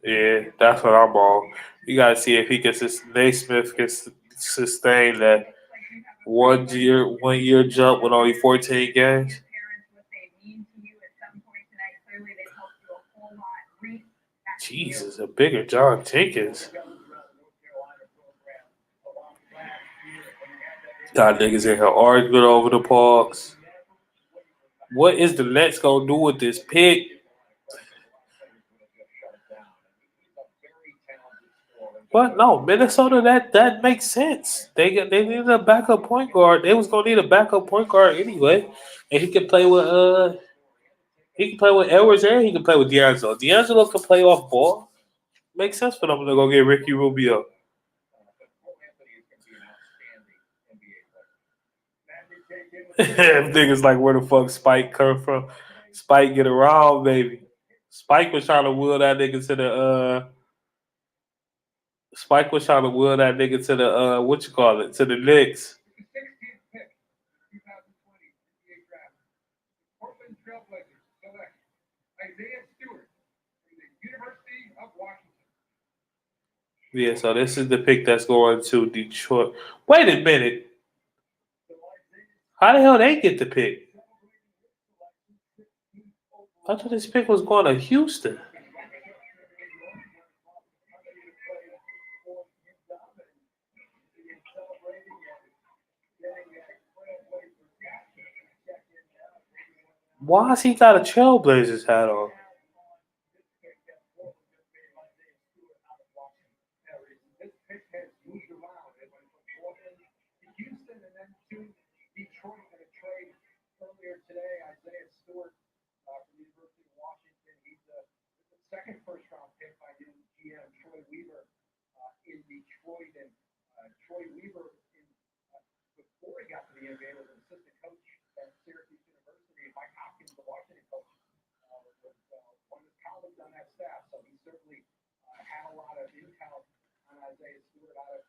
Yeah, that's what I'm on. You gotta see if he can. Naismith can sustain that 1 year jump with only 14 games. Jesus, a bigger John Jenkins. Got niggas in here arguing over the parks. What is the Nets gonna do with this pick? But no, Minnesota, that makes sense. They needed a backup point guard. They was gonna need a backup point guard anyway, and he can play with Edwards and he can play with D'Angelo. D'Angelo can play off ball. Makes sense for them to go get Ricky Rubio. Niggas like, where the fuck Spike come from? Spike get around, baby. Spike was trying to will that nigga to the Spike was trying to will that nigga to the to the Knicks. The 16th pick, 2020 NBA draft. Portland Trailblazers select Isaiah Stewart from the University of Washington. Yeah, so this is the pick that's going to Detroit. Wait a minute. How the hell they get the pick? I thought this pick was going to Houston. Why has he got a Trailblazers hat on? This pick has moved around. It went from Portland to Houston and then to Detroit in a trade earlier today. Isaiah Stewart from the University of Washington. He's the second first-round pick by new GM Troy Weaver in Detroit. And Troy Weaver, before he got to the NBA, was an assistant coach at Syracuse University. Mike Hopkins, the Washington coach, was one of his colleagues on that staff. So he certainly had a lot of intel on Isaiah Stewart out of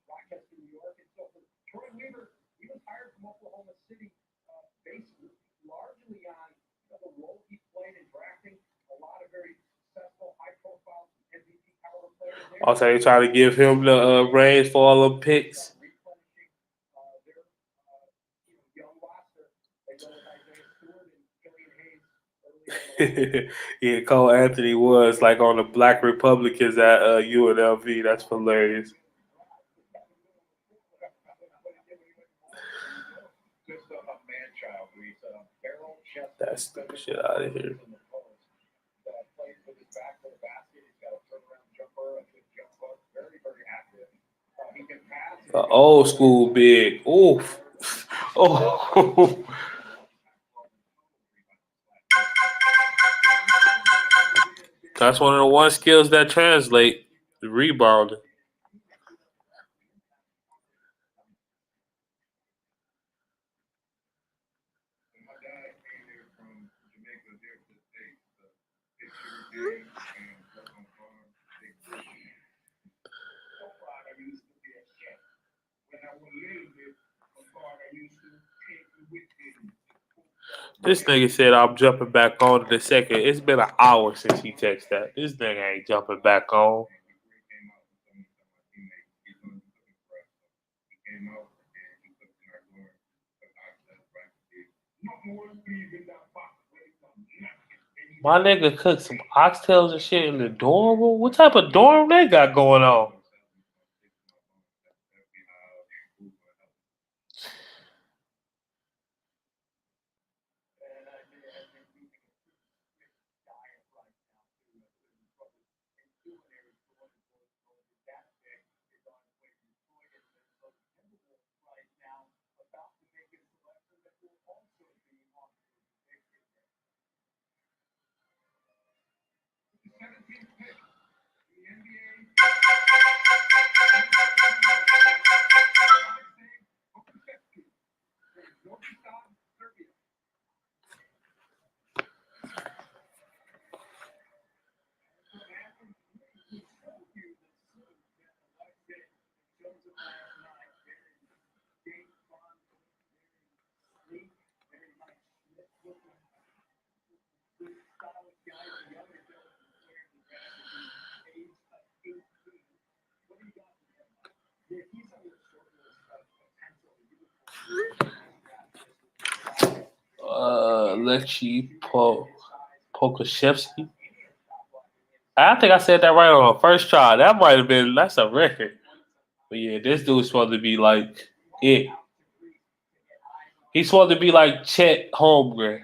Rochester, New York. And so for Troy Weaver, he was hired from Oklahoma City based largely on the role he played in drafting a lot of very successful, high-profile MVP caliber players. Also, they trying to give him the reins for all the picks. Replenishing their young roster. They go with Isaiah Stewart and Killian Hayes early in the Yeah, Cole Anthony was like on the Black Republicans at UNLV. That's hilarious. just a man child. He's a barrel chest. That stupid shit out of here. Plays with his back to the basket. He's got a turnaround jumper, a good jump hook. Very, very active. He can pass. The old school big. Oof. Oh. That's one of the one skills that translate. The rebounding. My dad came here from Jamaica here to the States. Picture game and work on farm. So far, I used to be a chef. When I was little, so far, I used to take me with me. This nigga said I'm jumping back on in a second. It's been an hour since he texted that. This nigga ain't jumping back on. My nigga cooked some oxtails and shit in the dorm room. What type of dorm they got going on? Lexi Pokashevsky. I think I said that right on the first try. That might have been, that's a record. But yeah, this dude's supposed to be like it. He's supposed to be like Chet Holmgren.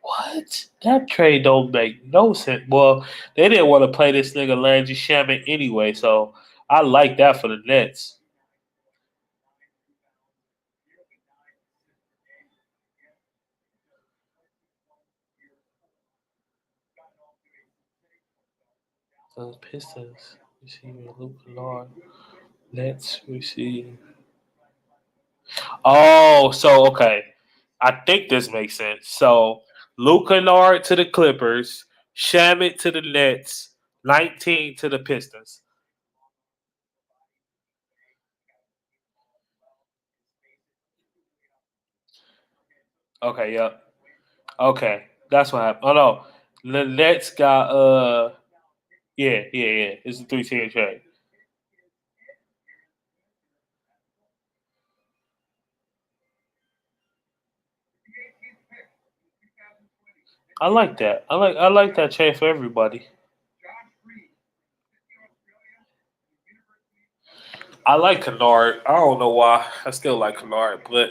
What? That trade don't make no sense. Well, they didn't want to play this nigga Landry Shaman anyway, so I like that for the Nets. The Pistons receiving Luke Kennard. Nets receive. Oh, so okay. I think this makes sense. So Luke Kennard to the Clippers, Shamit to the Nets, 19 to the Pistons. Okay, yep. Okay. That's what happened. Oh no. The Nets got yeah. It's a 3-team trade. I like that. I like that trade for everybody. I like Kennard. I don't know why. I still like Kennard, but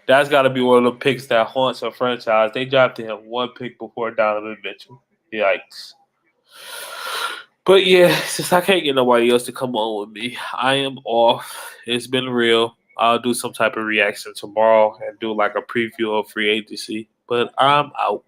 that's got to be one of the picks that haunts a franchise. They drafted him one pick before Donovan Mitchell. Yikes. But yeah, since I can't get nobody else to come on with me, I am off. It's been real. I'll do some type of reaction tomorrow and do like a preview of free agency. But I'm out.